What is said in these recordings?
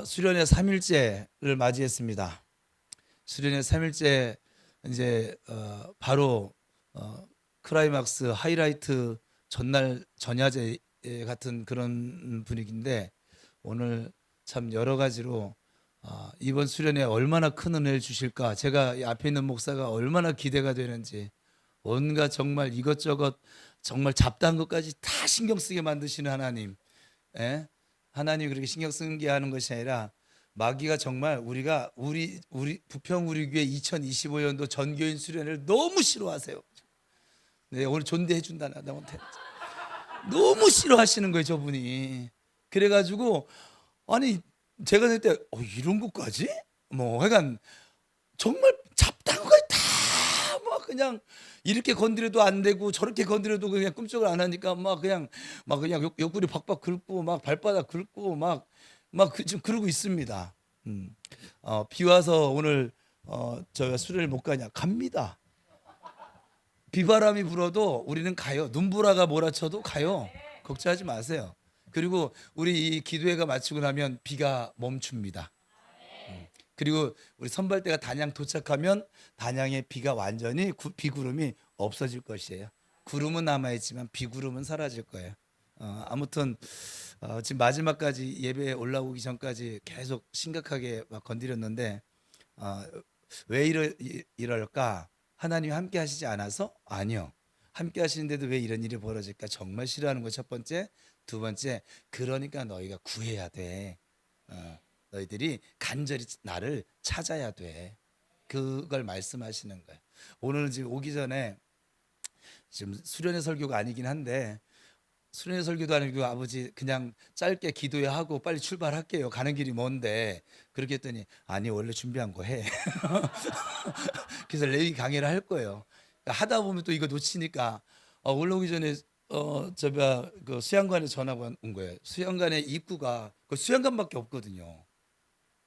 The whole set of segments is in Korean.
수련회 3일째를 맞이했습니다. 수련회 3일째 이제 바로 클라이막스 하이라이트 전날 전야제 같은 그런 분위기인데 오늘 참 여러 가지로 이번 수련회 얼마나 큰 은혜를 주실까, 제가 이 앞에 있는 목사가 얼마나 기대가 되는지, 온갖 정말 이것저것 정말 잡다한 것까지 다 신경 쓰게 만드시는 하나님, 예? 하나님이 그렇게 신경 쓰는 게 하는 것이 아니라 마귀가 정말 우리 부평 우리 교회 2025년도 전교인 수련회를 너무 싫어하세요. 네, 오늘 존대해 준다 나한테. 너무 싫어하시는 거예요, 저분이. 그래가지고 아니 제가 그때 이런 것까지 뭐 하여간 정말 잡다한 걸 다 막 그냥 이렇게 건드려도 안 되고 저렇게 건드려도 그냥 꿈쩍을 안 하니까 막 그냥 옆구리 박박 긁고 막 발바닥 긁고 지금 그러고 있습니다. 비 와서 오늘 저희가 수련을 못 가냐? 갑니다. 비바람이 불어도 우리는 가요. 눈보라가 몰아쳐도 가요. 걱정하지 마세요. 그리고 우리 이 기도회가 마치고 나면 비가 멈춥니다. 그리고 우리 선발대가 단양 도착하면 단양의 비가 완전히 비구름이 없어질 것이에요. 구름은 남아있지만 비구름은 사라질 거예요. 아무튼 지금 마지막까지 예배에 올라오기 전까지 계속 심각하게 막 건드렸는데 왜 이럴까? 하나님이 함께 하시지 않아서? 아니요. 함께 하시는데도 왜 이런 일이 벌어질까? 정말 싫어하는 거 첫 번째. 두 번째, 그러니까 너희가 구해야 돼. 너희들이 간절히 나를 찾아야 돼. 그걸 말씀하시는 거예요. 오늘 지금 오기 전에 지금 수련회 설교가 아니긴 한데, 수련회 설교도 아니고 아버지 그냥 짧게 기도회 하고 빨리 출발할게요. 가는 길이 먼데. 그렇게 했더니 아니 원래 준비한 거 해. 그래서 레위 강의를 할 거예요. 그러니까 하다 보면 또 이거 놓치니까 올라오기 전에 그 수양관에 전화가 온 거예요. 수양관의 입구가 그 수양관밖에 없거든요.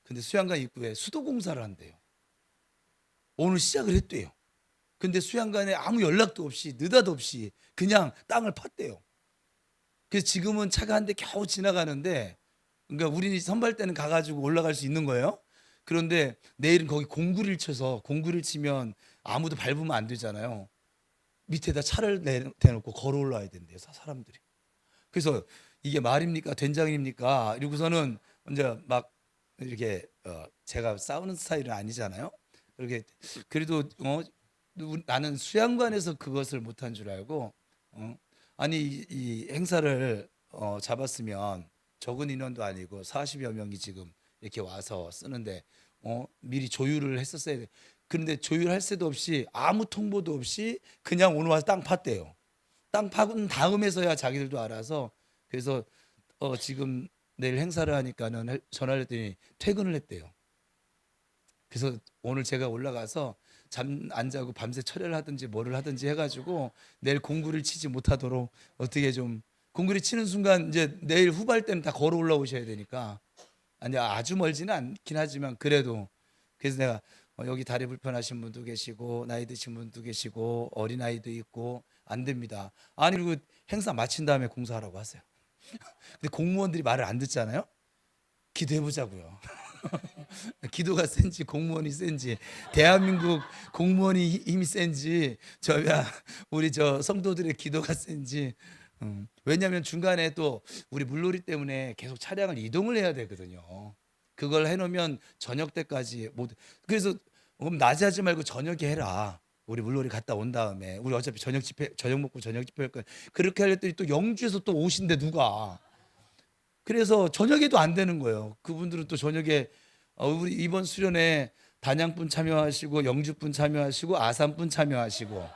근데 수양관 입구에 수도 공사를 한대요. 오늘 시작을 했대요. 근데 수양관에 아무 연락도 없이 느닷없이 그냥 땅을 팠대요. 그래서 지금은 차가 한 대 겨우 지나가는데, 그러니까 우리 선발 때는 가가지고 올라갈 수 있는 거예요. 그런데 내일은 거기 공구리를 쳐서, 공구리를 치면 아무도 밟으면 안 되잖아요. 밑에다 차를 대놓고 걸어 올라야 된대요, 사람들이. 그래서 이게 말입니까 된장입니까 이러고서는 이제 막 이렇게 제가 싸우는 스타일은 아니잖아요. 그렇게 그래도 나는 수양관에서 그것을 못한 줄 알고 아니 이 행사를 잡았으면 적은 인원도 아니고 40여 명이 지금 이렇게 와서 쓰는데 미리 조율을 했었어야 돼. 그런데 조율할 새도 없이 아무 통보도 없이 그냥 오늘 와서 땅 팠대요. 땅 파고 다음에서야 자기들도 알아서. 그래서 지금 내일 행사를 하니까는 전화를 했더니 퇴근을 했대요. 그래서 오늘 제가 올라가서 잠 안 자고 밤새 철회를 하든지 뭐를 하든지 해가지고 내일 공구를 치지 못하도록 어떻게 좀, 공구를 치는 순간 이제 내일 후발 때는 다 걸어 올라오셔야 되니까 아니 아주 멀지는 않긴 하지만 그래도. 그래서 내가 여기 다리 불편하신 분도 계시고 나이 드신 분도 계시고 어린아이도 있고 안 됩니다. 아니 그리고 행사 마친 다음에 공사하라고 하세요. 근데 공무원들이 말을 안 듣잖아요. 기도해보자고요. 기도가 센지 공무원이 센지, 대한민국 공무원이 힘이 센지 우리 성도들의 기도가 센지. 왜냐하면 중간에 또 우리 물놀이 때문에 계속 차량을 이동을 해야 되거든요. 그걸 해놓으면 저녁 때까지 못. 그래서 그럼 낮에 하지 말고 저녁에 해라. 우리 물놀이 갔다 온 다음에 우리 어차피 저녁 먹고 저녁 집회 할 거야. 그렇게 하려더니 또 영주에서 또 오신대 누가. 그래서 저녁에도 안 되는 거예요. 그분들은 또 저녁에 우리 이번 수련회 단양분 참여하시고 영주분 참여하시고 아산분 참여하시고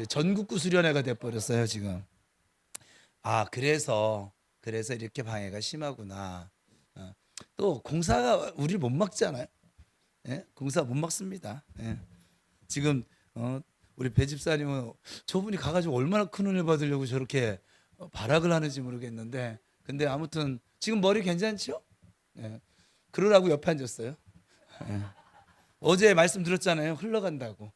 전국구 수련회가 돼 버렸어요 지금. 그래서 이렇게 방해가 심하구나. 또 공사가 우리를 못 막잖아요. 예? 공사 못 막습니다. 예. 지금 우리 배 집사님은 저분이 가가지고 얼마나 큰 은혜 받으려고 저렇게 발악을 하는지 모르겠는데, 근데 아무튼 지금 머리 괜찮죠? 예. 그러라고 옆에 앉았어요. 예. 어제 말씀 들었잖아요. 흘러간다고.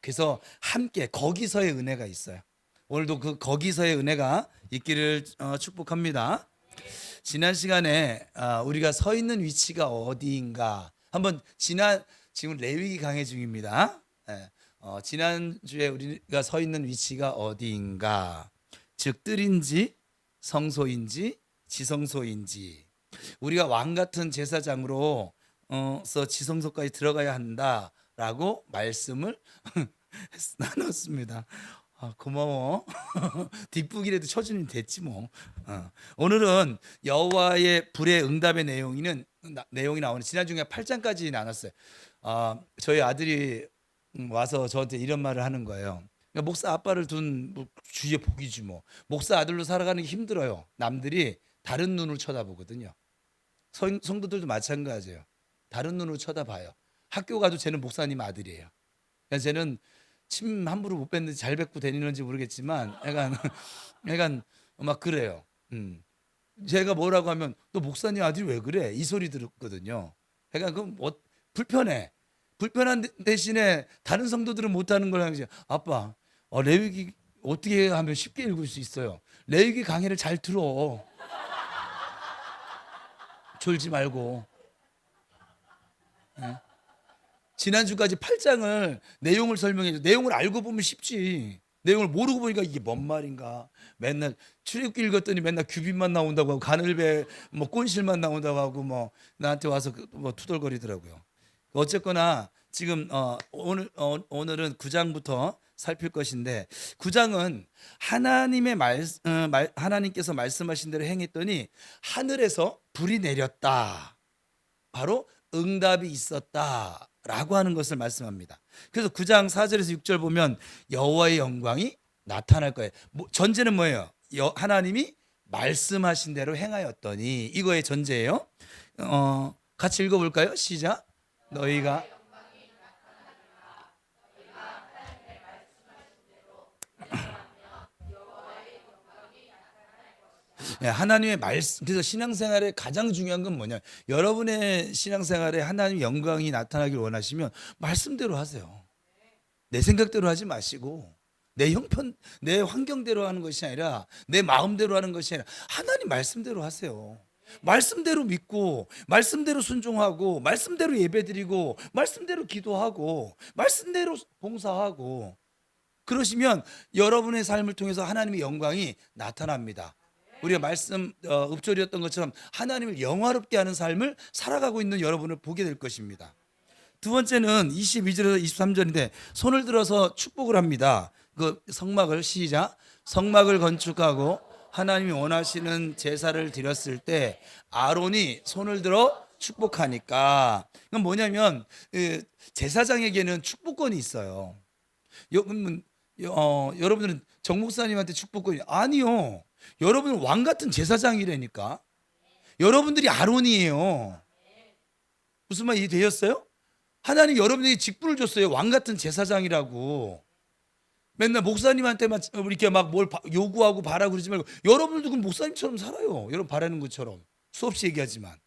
그래서 함께 거기서의 은혜가 있어요. 오늘도 그 거기서의 은혜가 있기를 축복합니다. 지난 시간에 우리가 서 있는 위치가 어디인가 한번 지금 레위기 강해 중입니다. 예, 지난주에 우리가 서 있는 위치가 어디인가, 즉 뜰인지 성소인지 지성소인지, 우리가 왕 같은 제사장으로 서 지성소까지 들어가야 한다라고 말씀을 나눴습니다. 고마워. 뒷북이라도 쳐주면 됐지 뭐. 오늘은 여호와의 불의 응답의 내용이 나오는 지난주에 8장까지 나눴어요. 저희 아들이 와서 저한테 이런 말을 하는 거예요. 그러니까 목사 아빠를 둔 주의 복이지 뭐. 목사 아들로 살아가는 게 힘들어요. 남들이 다른 눈으로 쳐다보거든요. 성도들도 마찬가지예요. 다른 눈으로 쳐다봐요. 학교 가도 쟤는 목사님 아들이에요. 그러니까 쟤는 침 함부로 못 뱉는지 잘 뱉고 다니는지 모르겠지만 약간 막 그래요. 제가 뭐라고 하면 너 목사님 아들이 왜 그래? 이 소리 들었거든요. 그러니까 뭐 불편한 대신에 다른 성도들은 못하는 걸 하지. 아빠, 레위기 어떻게 하면 쉽게 읽을 수 있어요? 레위기 강의를 잘 들어. 졸지 말고. 네? 지난주까지 8장을 내용을 설명해줘. 내용을 알고 보면 쉽지. 내용을 모르고 보니까 이게 뭔 말인가. 맨날 출애굽기 읽었더니 맨날 규빗만 나온다고 하고 가늘배 뭐 꼰실만 나온다고 하고 뭐 나한테 와서 뭐 투덜거리더라고요. 어쨌거나 지금 오늘은 9장부터 살필 것인데, 9장은 하나님께서 말씀하신 대로 행했더니 하늘에서 불이 내렸다. 바로 응답이 있었다라고 하는 것을 말씀합니다. 그래서 9장 4절에서 6절 보면 여호와의 영광이 나타날 거예요. 전제는 뭐예요? 하나님이 말씀하신 대로 행하였더니, 이거의 전제예요. 같이 읽어볼까요? 시작. 너희가 하나님의 말씀. 그래서 신앙생활에 가장 중요한 건 뭐냐, 여러분의 신앙생활에 하나님의 영광이 나타나길 원하시면 말씀대로 하세요. 내 생각대로 하지 마시고 내 환경대로 하는 것이 아니라 내 마음대로 하는 것이 아니라 하나님 말씀대로 하세요. 말씀대로 믿고 말씀대로 순종하고 말씀대로 예배드리고 말씀대로 기도하고 말씀대로 봉사하고, 그러시면 여러분의 삶을 통해서 하나님의 영광이 나타납니다. 우리가 말씀 읍절이었던 것처럼 하나님을 영화롭게 하는 삶을 살아가고 있는 여러분을 보게 될 것입니다. 두 번째는 22절에서 23절인데 손을 들어서 축복을 합니다. 그 성막을 시작. 성막을 건축하고 하나님이 원하시는 제사를 드렸을 때 아론이 손을 들어 축복하니까, 그건 뭐냐면 제사장에게는 축복권이 있어요. 여러분들은 정 목사님한테 축복권이 아니요. 여러분은 왕 같은 제사장이라니까. 여러분들이 아론이에요. 무슨 말 이해되셨어요? 하나님 여러분에게 직분을 줬어요. 왕 같은 제사장이라고. 맨날 목사님한테만 이렇게 막 뭘 요구하고 바라고 그러지 말고, 여러분들도 그럼 목사님처럼 살아요. 여러분 바라는 것처럼. 수없이 얘기하지만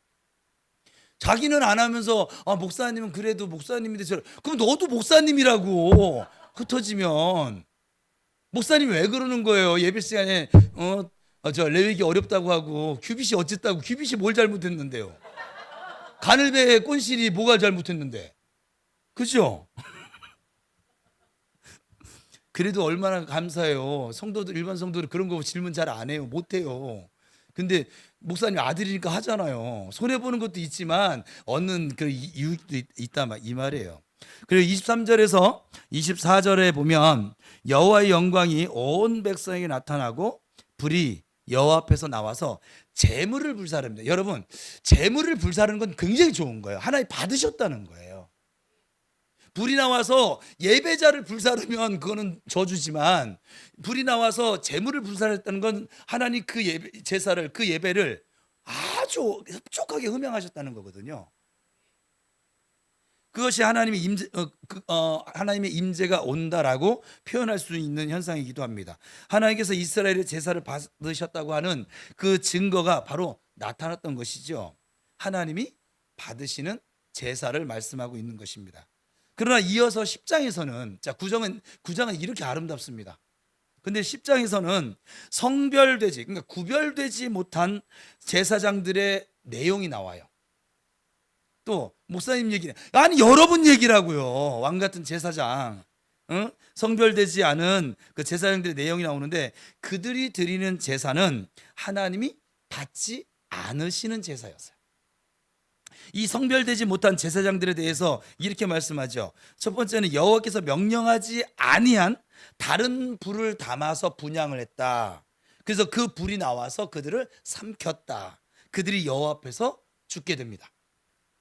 자기는 안 하면서 목사님은 그래도 목사님인데 그럼 너도 목사님이라고. 흩어지면 목사님이 왜 그러는 거예요? 예배 시간에 레위기 어렵다고 하고 규빗이 어쨌다고. 규빗이 뭘 잘못했는데요? 가늘배 꼰실이 뭐가 잘못했는데? 그죠? 그래도 얼마나 감사해요. 일반 성도들 그런 거 질문 잘 안 해요. 못 해요. 근데 목사님 아들이니까 하잖아요. 손해 보는 것도 있지만 얻는 그 이유도 있다 이 말이에요. 그리고 23절에서 24절에 보면 여호와의 영광이 온 백성에게 나타나고 불이 여호와 앞에서 나와서 제물을 불사릅니다. 여러분, 제물을 불사르는 건 굉장히 좋은 거예요. 하나님 받으셨다는 거예요. 불이 나와서 예배자를 불사르면 그거는 저주지만, 불이 나와서 제물을 불사했다는 건 하나님 그 제사를, 그 예배를 아주 흡족하게 흠양하셨다는 거거든요. 그것이 하나님의 임재가 온다라고 표현할 수 있는 현상이기도 합니다. 하나님께서 이스라엘의 제사를 받으셨다고 하는 그 증거가 바로 나타났던 것이죠. 하나님이 받으시는 제사를 말씀하고 있는 것입니다. 그러나 이어서 10장에서는 9장은 이렇게 아름답습니다. 근데 10장에서는 성별되지, 그러니까 구별되지 못한 제사장들의 내용이 나와요. 또 목사님 얘기는 아니 여러분 얘기라고요. 왕 같은 제사장, 응? 성별되지 않은 그 제사장들의 내용이 나오는데 그들이 드리는 제사는 하나님이 받지 않으시는 제사였어요. 이 성별되지 못한 제사장들에 대해서 이렇게 말씀하죠. 첫 번째는 여호와께서 명령하지 아니한 다른 불을 담아서 분향을 했다. 그래서 그 불이 나와서 그들을 삼켰다. 그들이 여호와 앞에서 죽게 됩니다.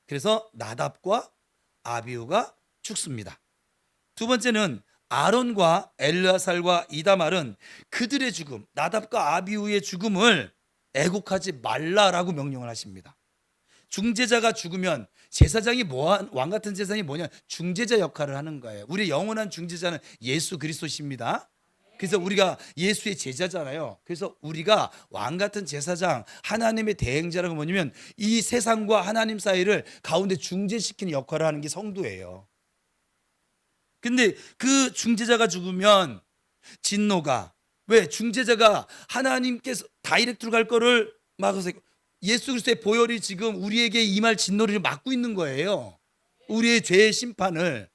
그래서 나답과 아비후가 죽습니다. 두 번째는 아론과 엘르아살과 이다말은 그들의 죽음, 나답과 아비후의 죽음을 애곡하지 말라라고 명령을 하십니다. 중재자가 죽으면 제사장이 왕 같은 제사장이 뭐냐? 중재자 역할을 하는 거예요. 우리의 영원한 중재자는 예수 그리스도십니다. 그래서 우리가 예수의 제자잖아요. 그래서 우리가 왕 같은 제사장, 하나님의 대행자라고 뭐냐면 이 세상과 하나님 사이를 가운데 중재시키는 역할을 하는 게 성도예요. 근데 그 중재자가 죽으면 진노가, 왜? 중재자가 하나님께서 다이렉트로 갈 거를 막아서 예수 그리스도의 보혈이 지금 우리에게 임할 진노를 막고 있는 거예요. 우리의 죄의 심판을.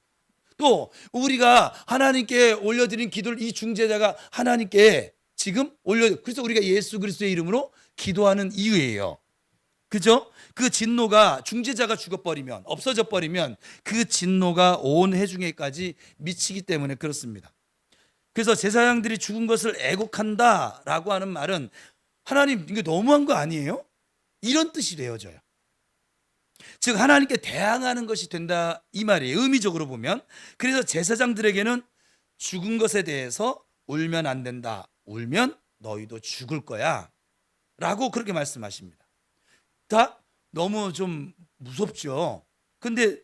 또 우리가 하나님께 올려드린 기도를 이 중재자가 하나님께 지금 그래서 우리가 예수 그리스도의 이름으로 기도하는 이유예요. 그죠? 그 진노가 중재자가 죽어버리면, 없어져 버리면 그 진노가 온 회중에까지 미치기 때문에 그렇습니다. 그래서 제사장들이 죽은 것을 애곡한다라고 하는 말은 하나님 이게 너무한 거 아니에요? 이런 뜻이 되어져요. 즉 하나님께 대항하는 것이 된다 이 말이에요. 의미적으로 보면. 그래서 제사장들에게는 죽은 것에 대해서 울면 안 된다. 울면 너희도 죽을 거야 라고 그렇게 말씀하십니다. 다 너무 좀 무섭죠. 근데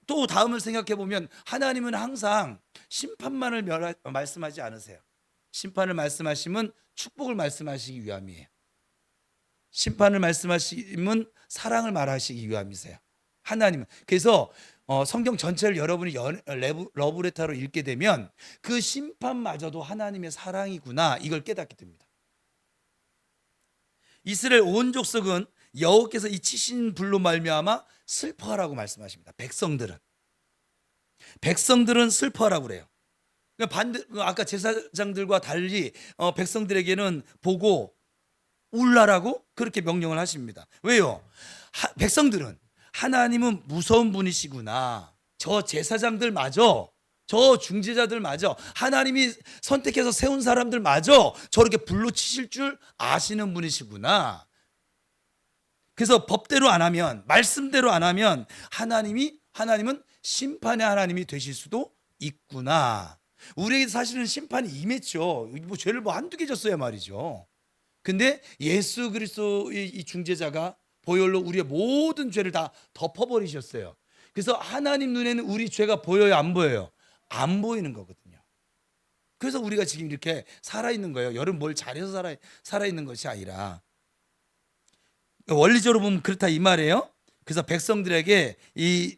또 다음을 생각해 보면 하나님은 항상 심판만을 말씀하지 않으세요. 심판을 말씀하시면 축복을 말씀하시기 위함이에요. 심판을 말씀하시면 사랑을 말하시기 위함이세요. 하나님은. 그래서 성경 전체를 여러분이 러브레터로 읽게 되면 그 심판마저도 하나님의 사랑이구나 이걸 깨닫게 됩니다. 이스라엘 온 족속은 여호와께서 이 치신 불로 말미암아 슬퍼하라고 말씀하십니다. 백성들은 슬퍼하라고 그래요. 아까 제사장들과 달리 백성들에게는 보고 울라라고 그렇게 명령을 하십니다. 왜요? 백성들은 하나님은 무서운 분이시구나. 저 제사장들마저, 저 중재자들마저, 하나님이 선택해서 세운 사람들마저 저렇게 불로 치실 줄 아시는 분이시구나. 그래서 법대로 안 하면, 말씀대로 안 하면 하나님은 심판의 하나님이 되실 수도 있구나. 우리에게 사실은 심판이 임했죠. 뭐 죄를 한두 개 졌어야 말이죠. 근데 예수 그리스도의 이 중재자가 보혈로 우리의 모든 죄를 다 덮어버리셨어요. 그래서 하나님 눈에는 우리 죄가 보여요, 안 보여요? 안 보이는 거거든요. 그래서 우리가 지금 이렇게 살아있는 거예요. 여러분 뭘 잘해서 살아있는 것이 아니라 원리적으로 보면 그렇다 이 말이에요. 그래서 백성들에게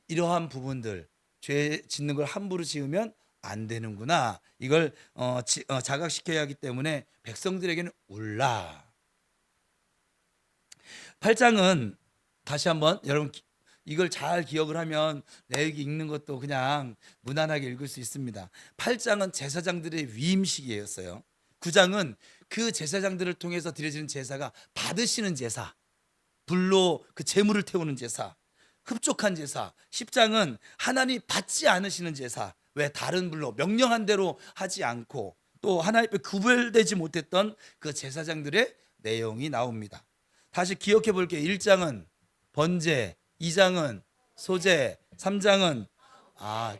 이러한 부분들, 죄 짓는 걸 함부로 지으면 안 되는구나. 이걸 자각시켜야 하기 때문에 백성들에게는 울라. 8장은 다시 한번 여러분 이걸 잘 기억을 하면 레위기 읽는 것도 그냥 무난하게 읽을 수 있습니다. 8장은 제사장들의 위임식이었어요. 9장은 그 제사장들을 통해서 드려지는 제사가 받으시는 제사, 불로 그 제물을 태우는 제사, 흡족한 제사. 10장은 하나님이 받지 않으시는 제사, 왜 다른 불로 명령한 대로 하지 않고 또 하나님께 구별되지 못했던 그 제사장들의 내용이 나옵니다. 다시 기억해 볼게요. 1장은 번제, 2장은 소제, 3장은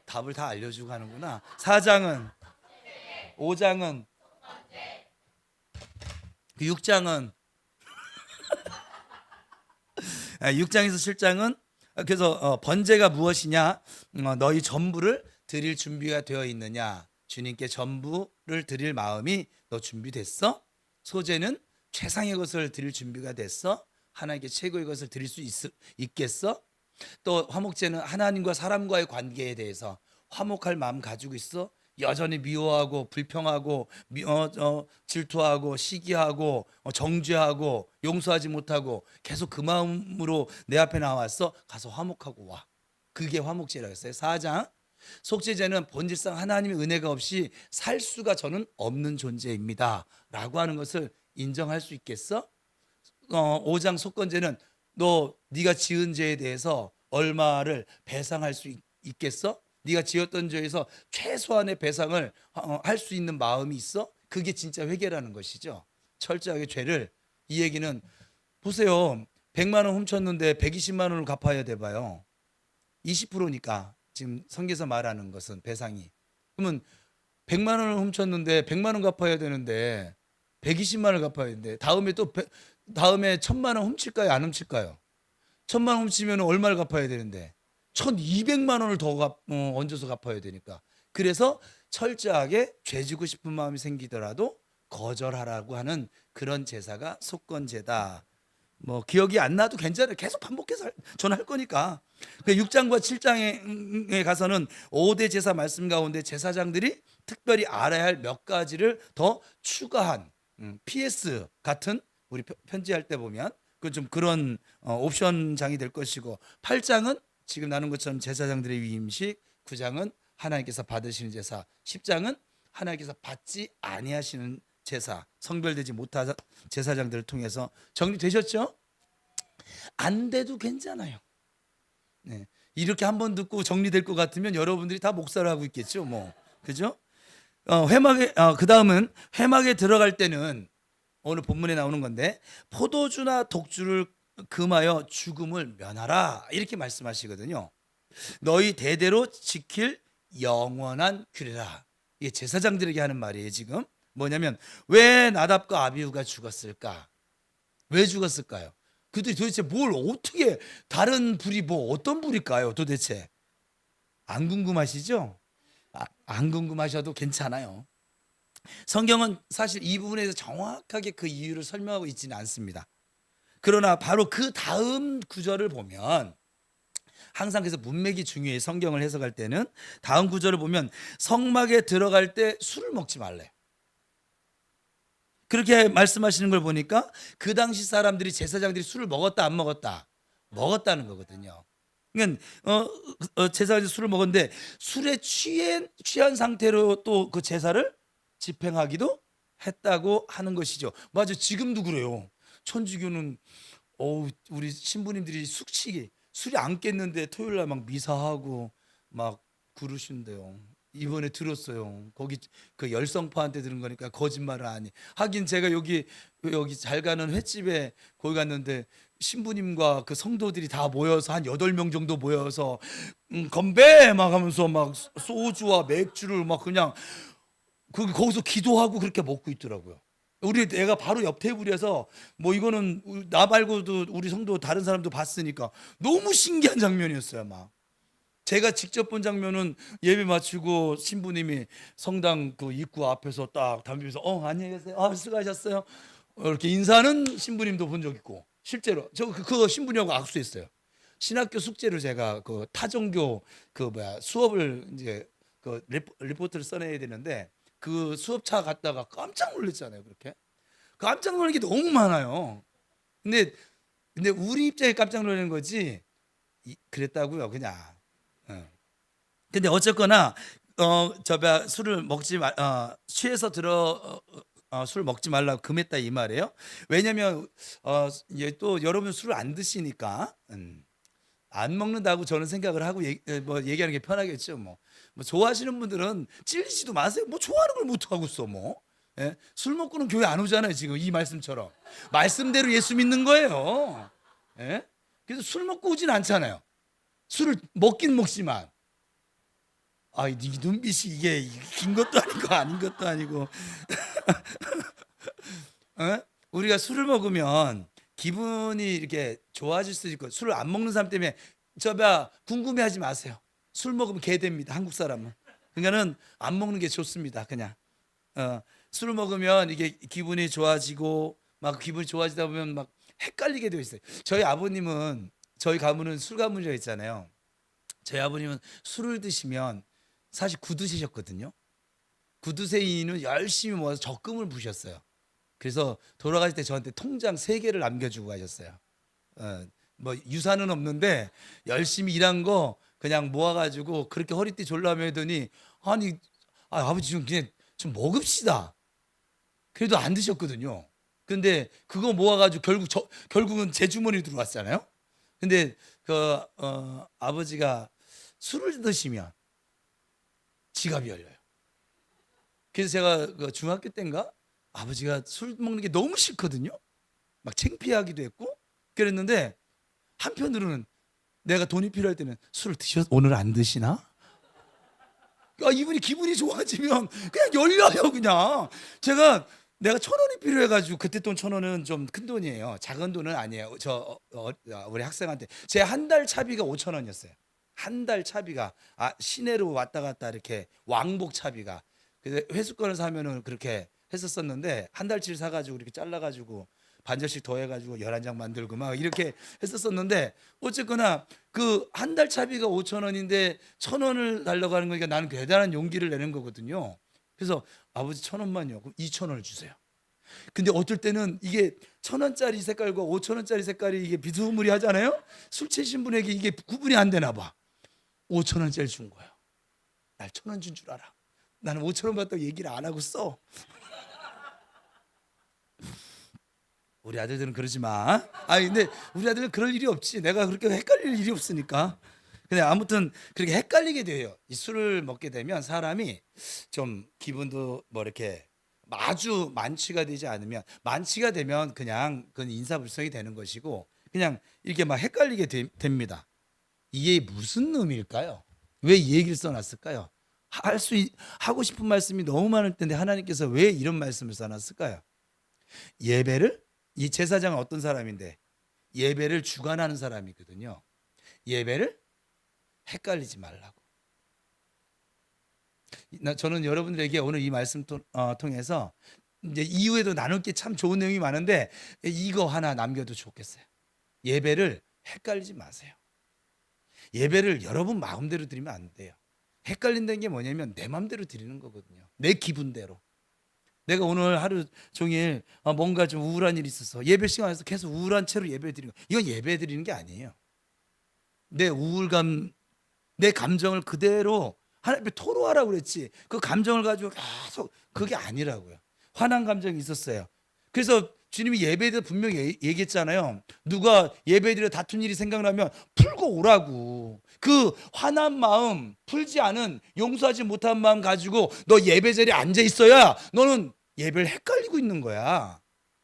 답을 다 알려주고 하는구나. 4장은 5장은 6장은 6장에서 7장은 그래서 번제가 무엇이냐, 너희 전부를 드릴 준비가 되어 있느냐, 주님께 전부를 드릴 마음이 너 준비됐어? 소제는 최상의 것을 드릴 준비가 됐어? 하나님께 최고의 것을 드릴 수 있겠어? 또 화목제는 하나님과 사람과의 관계에 대해서 화목할 마음 가지고 있어? 여전히 미워하고 불평하고 질투하고 시기하고 정죄하고 용서하지 못하고 계속 그 마음으로 내 앞에 나왔어, 가서 화목하고 와. 그게 화목제라고 했어요. 4장. 속죄제는 본질상 하나님의 은혜가 없이 살 수가 저는 없는 존재입니다 라고 하는 것을 인정할 수 있겠어? 5장 속건제는 네가 지은 죄에 대해서 얼마를 배상할 수 있겠어? 네가 지었던 죄에서 최소한의 배상을 할 수 있는 마음이 있어? 그게 진짜 회개라는 것이죠. 철저하게 죄를. 이 얘기는 보세요. 100만 원 훔쳤는데 120만 원을 갚아야 돼 봐요. 20%니까 지금 성경에서 말하는 것은 배상이. 그러면 100만 원을 훔쳤는데 100만 원 갚아야 되는데 120만 원을 갚아야 되는데 다음에 1000만 원 훔칠까요? 안 훔칠까요? 1000만 원 훔치면 얼마를 갚아야 되는데 1200만 원을 더 얹어서 갚아야 되니까. 그래서 철저하게 죄 지고 싶은 마음이 생기더라도 거절하라고 하는 그런 제사가 속건제다. 뭐 기억이 안 나도 괜찮아요. 계속 반복해서 저는 할 거니까. 6장과 7장에 가서는 5대 제사 말씀 가운데 제사장들이 특별히 알아야 할 몇 가지를 더 추가한 PS 같은, 우리 편지할 때 보면 그 좀 그런 옵션장이 될 것이고, 8장은 지금 나눈 것처럼 제사장들의 위임식, 9장은 하나님께서 받으시는 제사, 10장은 하나님께서 받지 아니하시는 제사, 성별되지 못한 제사장들을 통해서 정리되셨죠? 안 돼도 괜찮아요. 네. 이렇게 한번 듣고 정리될 것 같으면 여러분들이 다 목사를 하고 있겠죠, 뭐. 그죠? 그 다음은 회막에 들어갈 때는 오늘 본문에 나오는 건데, 포도주나 독주를 금하여 죽음을 면하라 이렇게 말씀하시거든요. 너희 대대로 지킬 영원한 규례라. 이게 제사장들에게 하는 말이에요. 지금 뭐냐면, 왜 나답과 아비후가 죽었을까? 왜 죽었을까요? 그들이 도대체 뭘 어떻게, 다른 불이 뭐 어떤 불일까요? 도대체 안 궁금하시죠? 안 궁금하셔도 괜찮아요. 성경은 사실 이 부분에서 정확하게 그 이유를 설명하고 있지는 않습니다. 그러나 바로 그 다음 구절을 보면, 항상 그래서 문맥이 중요해요. 성경을 해석할 때는 다음 구절을 보면 성막에 들어갈 때 술을 먹지 말래. 그렇게 말씀하시는 걸 보니까 그 당시 사람들이, 제사장들이 술을 먹었다 안 먹었다? 먹었다는 거거든요. 그러니까 제사장들이 술을 먹었는데 술에 취한 상태로 또 그 제사를 집행하기도 했다고 하는 것이죠. 맞아, 지금도 그래요. 천주교는 우리 신부님들이 술이 안 깼는데 토요일 날 막 미사하고 막 그러신대요. 이번에 들었어요. 거기 그 열성파한테 들은 거니까 거짓말을 아니. 하긴 제가 여기 잘 가는 횟집에 거기 갔는데 신부님과 그 성도들이 다 모여서 한 8명 정도 모여서 건배 막 하면서 막 소주와 맥주를 막 그냥 거기서 기도하고 그렇게 먹고 있더라고요. 우리 애가 바로 옆 테이블에서, 뭐 이거는 나 말고도 우리 성도 다른 사람도 봤으니까 너무 신기한 장면이었어요. 막 제가 직접 본 장면은 예배 마치고 신부님이 성당 그 입구 앞에서 딱 담배 피면서 안녕히 계세요, 수고하셨어요, 이렇게 인사하는 신부님도 본 적 있고, 실제로 그거 신부님하고 악수했어요. 신학교 숙제로 제가 그 타종교 수업을 이제 그 리포트를 써내야 되는데, 그 수업차 갔다가 깜짝 놀랐잖아요. 그렇게 깜짝 놀란 게 너무 많아요. 근데 우리 입장에 깜짝 놀라는 거지 그랬다고요, 그냥. 근데 어쨌거나 술을 먹지 말, 취해서 술 먹지 말라고 금했다 이 말이에요. 왜냐면 또 여러분 술을 안 드시니까 안 먹는다고 저는 생각을 하고 얘기하는 게 편하겠죠. 뭐 좋아하시는 분들은 찔리지도 마세요. 뭐 좋아하는 걸 못 하고 있어 뭐. 예? 술 먹고는 교회 안 오잖아요. 지금 이 말씀처럼 말씀대로 예수 믿는 거예요. 예? 그래서 술 먹고 오진 않잖아요. 술을 먹긴 먹지만, 이 눈빛이 이게 긴 것도 아니고 아닌 것도 아니고. 우리가 술을 먹으면 기분이 이렇게 좋아질 수도 있고, 술을 안 먹는 사람 때문에 궁금해하지 마세요. 술 먹으면 개 됩니다. 한국 사람은. 그러니까는 안 먹는 게 좋습니다. 그냥 술을 먹으면 이게 기분이 좋아지고, 막 기분이 좋아지다 보면 막 헷갈리게 되어 있어요. 저희 가문은 술 가문이라고 했잖아요. 저희 아버님은 술을 드시면 사실 굳으시셨거든요. 구두쇠인은 열심히 모아서 적금을 부셨어요. 그래서 돌아가실 때 저한테 통장 3개를 남겨주고 가셨어요. 뭐 유산은 없는데 열심히 일한 거 그냥 모아가지고 그렇게 허리띠 졸라매더니 아니 아버지 좀 그냥 좀 먹읍시다. 그래도 안 드셨거든요. 근데 그거 모아가지고 결국은 제 주머니로 들어왔잖아요. 근데 아버지가 술을 드시면 지갑이 열려요. 그래서 제가 그 중학교 때인가 아버지가 술 먹는 게 너무 싫거든요. 막 창피하기도 했고 그랬는데 한편으로는 내가 돈이 필요할 때는 술을 오늘 안 드시나? 이분이 기분이 좋아지면 그냥 열려요 그냥. 내가 1,000원이 필요해가지고 그때 돈 1,000원은 좀 큰 돈이에요. 작은 돈은 아니에요. 우리 학생한테 제 한 달 차비가 5,000원이었어요. 한 달 차비가 시내로 왔다 갔다 이렇게 왕복 차비가. 그래서 회수권을 사면은 그렇게 했었었는데 한 달치를 사가지고 이렇게 잘라가지고 반절씩 더해가지고 11장 만들고 막 이렇게 했었었는데 어쨌거나 그 한 달 차비가 5,000원인데 1,000원을 달라고 하는 거니까 나는 대단한 용기를 내는 거거든요. 그래서 아버지 1,000원만요. 그럼 2,000원을 주세요. 근데 어떨 때는 이게 1,000원짜리 색깔과 5,000원짜리 색깔이 이게 비스무리 하잖아요. 술 취신 분에게 이게 구분이 안 되나 봐. 5,000원짜리 준 거예요. 날 1,000원 준 줄 알아. 나는 5,000원 받다고 얘기를 안 하고 써. 우리 아들들은 그러지 마. 근데 우리 아들은 그럴 일이 없지. 내가 그렇게 헷갈릴 일이 없으니까. 근데 아무튼 그렇게 헷갈리게 돼요. 이 술을 먹게 되면 사람이 좀 기분도 뭐 이렇게 아주 만취가 되지 않으면, 만취가 되면 그냥 그건 인사불성이 되는 것이고 그냥 이렇게 막 헷갈리게 됩니다. 이게 무슨 의미일까요? 왜 이 얘기를 써놨을까요? 하고 싶은 말씀이 너무 많을 텐데 하나님께서 왜 이런 말씀을 써놨을까요? 예배를, 이 제사장은 어떤 사람인데 예배를 주관하는 사람이거든요. 예배를 헷갈리지 말라고. 저는 여러분들에게 오늘 이 말씀 통해서 이제 이후에도 나눌 게 참 좋은 내용이 많은데 이거 하나 남겨도 좋겠어요. 예배를 헷갈리지 마세요. 예배를 여러분 마음대로 드리면 안 돼요. 헷갈린다는 게 뭐냐면 내 마음대로 드리는 거거든요. 내 기분대로. 내가 오늘 하루 종일 뭔가 좀 우울한 일이 있어서 예배 시간에서 계속 우울한 채로 예배 드리는 거, 이건 예배 드리는 게 아니에요. 내 우울감, 내 감정을 그대로 하나님 앞에 토로하라고 그랬지, 그 감정을 가지고 계속, 그게 아니라고요. 화난 감정이 있었어요. 그래서 주님이 예배에 대해서 분명히 얘기했잖아요. 누가 예배에 대해 다툰 일이 생각나면 풀고 오라고. 그 화난 마음, 풀지 않은, 용서하지 못한 마음 가지고 너 예배 자리에 앉아 있어야 너는 예배를 헷갈리고 있는 거야.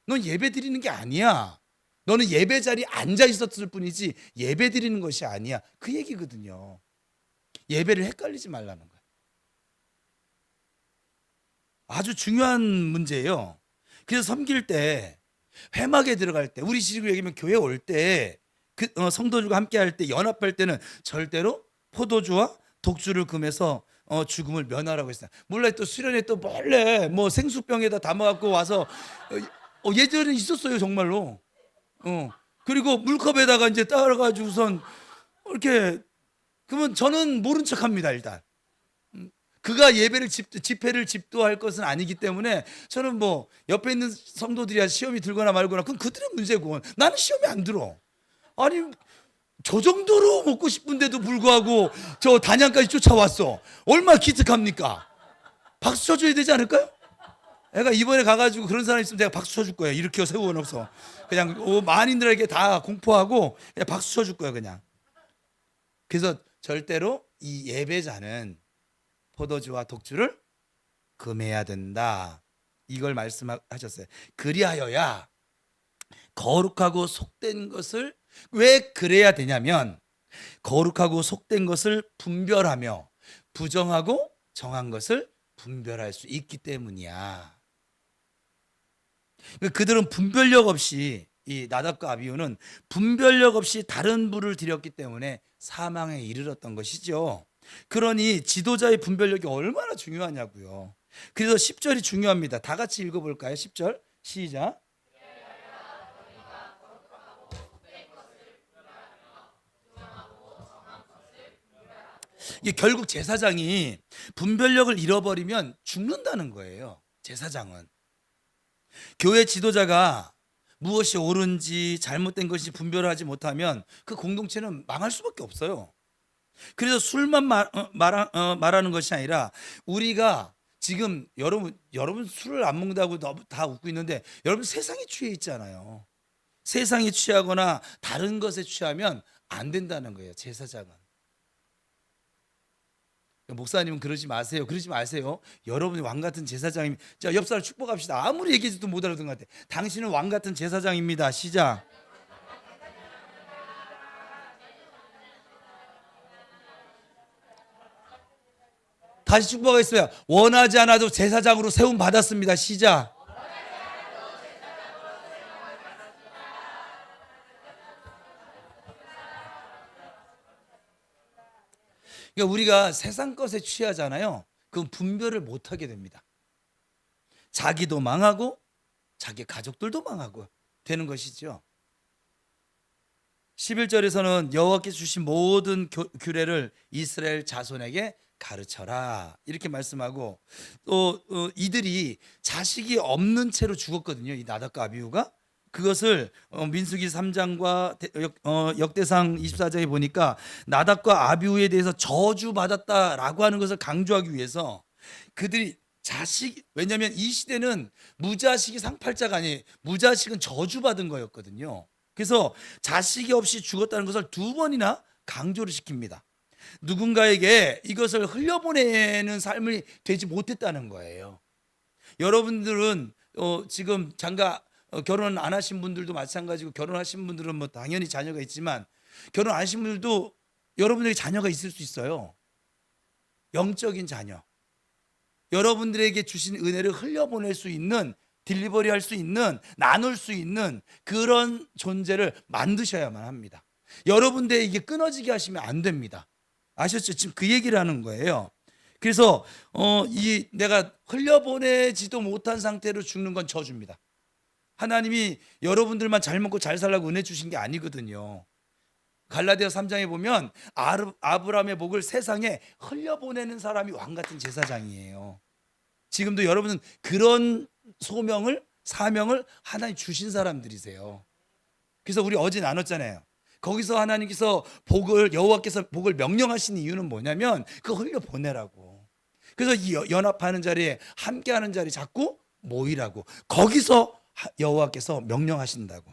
넌 예배 드리는 게 아니야. 너는 예배 자리에 앉아 있었을 뿐이지 예배 드리는 것이 아니야. 그 얘기거든요. 예배를 헷갈리지 말라는 거예요. 아주 중요한 문제예요. 그래서 섬길 때, 회막에 들어갈 때, 우리 식으로 얘기하면 교회 올 때, 성도들과 함께 할 때, 연합할 때는 절대로 포도주와 독주를 금해서 죽음을 면하라고 했어요. 몰래 또 수련회 또 몰래 뭐 생수병에다 담아갖고 와서 예전에 있었어요 정말로. 그리고 물컵에다가 이제 따라가지고선 이렇게, 그러면 저는 모른 척합니다 일단. 그가 예배를 집회를 집도할 것은 아니기 때문에 저는 뭐 옆에 있는 성도들이 시험이 들거나 말거나 그건 그들의 문제고 나는 시험이 안 들어. 아니 저 정도로 먹고 싶은데도 불구하고 저 단양까지 쫓아왔어. 얼마나 기특합니까? 박수 쳐줘야 되지 않을까요? 애가 이번에 가가지고 그런 사람 있으면 내가 박수 쳐줄 거예요. 이렇게 세워놓고서 그냥 만인들에게 다 공포하고 그냥 박수 쳐줄 거예요 그냥. 그래서 절대로 이 예배자는 포도주와 독주를 금해야 된다. 이걸 말씀하셨어요. 그리하여야 거룩하고 속된 것을, 왜 그래야 되냐면 거룩하고 속된 것을 분별하며 부정하고 정한 것을 분별할 수 있기 때문이야. 그들은 분별력 없이, 이 나답과 아비후는 분별력 없이 다른 부를 드렸기 때문에 사망에 이르렀던 것이죠. 그러니 지도자의 분별력이 얼마나 중요하냐고요. 그래서 10절이 중요합니다. 다 같이 읽어볼까요? 10절 시작. 이게 결국 제사장이 분별력을 잃어버리면 죽는다는 거예요. 제사장은. 교회 지도자가 무엇이 옳은지 잘못된 것이 분별하지 못하면 그 공동체는 망할 수밖에 없어요. 그래서 술만 말하는 것이 아니라 우리가 지금 여러분 술을 안 먹는다고 다 웃고 있는데 여러분 세상에 취해 있잖아요. 세상에 취하거나 다른 것에 취하면 안 된다는 거예요. 제사장은. 목사님은 그러지 마세요. 그러지 마세요. 여러분이 왕 같은 제사장입니다. 자, 옆 사람 축복합시다. 아무리 얘기해도 못 알아듣는 것 같아. 당신은 왕 같은 제사장입니다. 시작. 다시 축복하겠습니다. 원하지 않아도 제사장으로 세움 받았습니다. 시작. 그러니까 우리가 세상 것에 취하잖아요. 그럼 분별을 못 하게 됩니다. 자기도 망하고 자기 가족들도 망하고 되는 것이죠. 11절에서는 여호와께서 주신 모든 규례를 이스라엘 자손에게 가르쳐라 이렇게 말씀하고 또 이들이 자식이 없는 채로 죽었거든요. 이 나답과 아비후가. 그것을 민수기 3장과 역대상 24장에 보니까 나답과 아비후에 대해서 저주받았다라고 하는 것을 강조하기 위해서 그들이 왜냐하면 이 시대는 무자식이 상팔자가 아니에요. 무자식은 저주받은 거였거든요. 그래서 자식이 없이 죽었다는 것을 두 번이나 강조를 시킵니다. 누군가에게 이것을 흘려보내는 삶이 되지 못했다는 거예요. 여러분들은 지금 결혼 안 하신 분들도 마찬가지고 결혼하신 분들은 뭐 당연히 자녀가 있지만 결혼 안 하신 분들도 여러분들에게 자녀가 있을 수 있어요. 영적인 자녀. 여러분들에게 주신 은혜를 흘려보낼 수 있는 딜리버리 할 수 있는 나눌 수 있는 그런 존재를 만드셔야만 합니다. 여러분들에게 끊어지게 하시면 안 됩니다. 아셨죠? 지금 그 얘기를 하는 거예요. 그래서 내가 흘려보내지도 못한 상태로 죽는 건 저주입니다. 하나님이 여러분들만 잘 먹고 잘 살라고 은혜 주신 게 아니거든요. 갈라디아 3장에 보면 아브라함의 복을 세상에 흘려보내는 사람이 왕 같은 제사장이에요. 지금도 여러분은 그런 사명을 하나님 주신 사람들이세요. 그래서 우리 어제 나눴잖아요. 거기서 하나님께서 여호와께서 복을 명령하신 이유는 뭐냐면 그거 흘려보내라고. 그래서 이 연합하는 자리에 함께하는 자리에 자꾸 모이라고. 거기서 여호와께서 명령하신다고.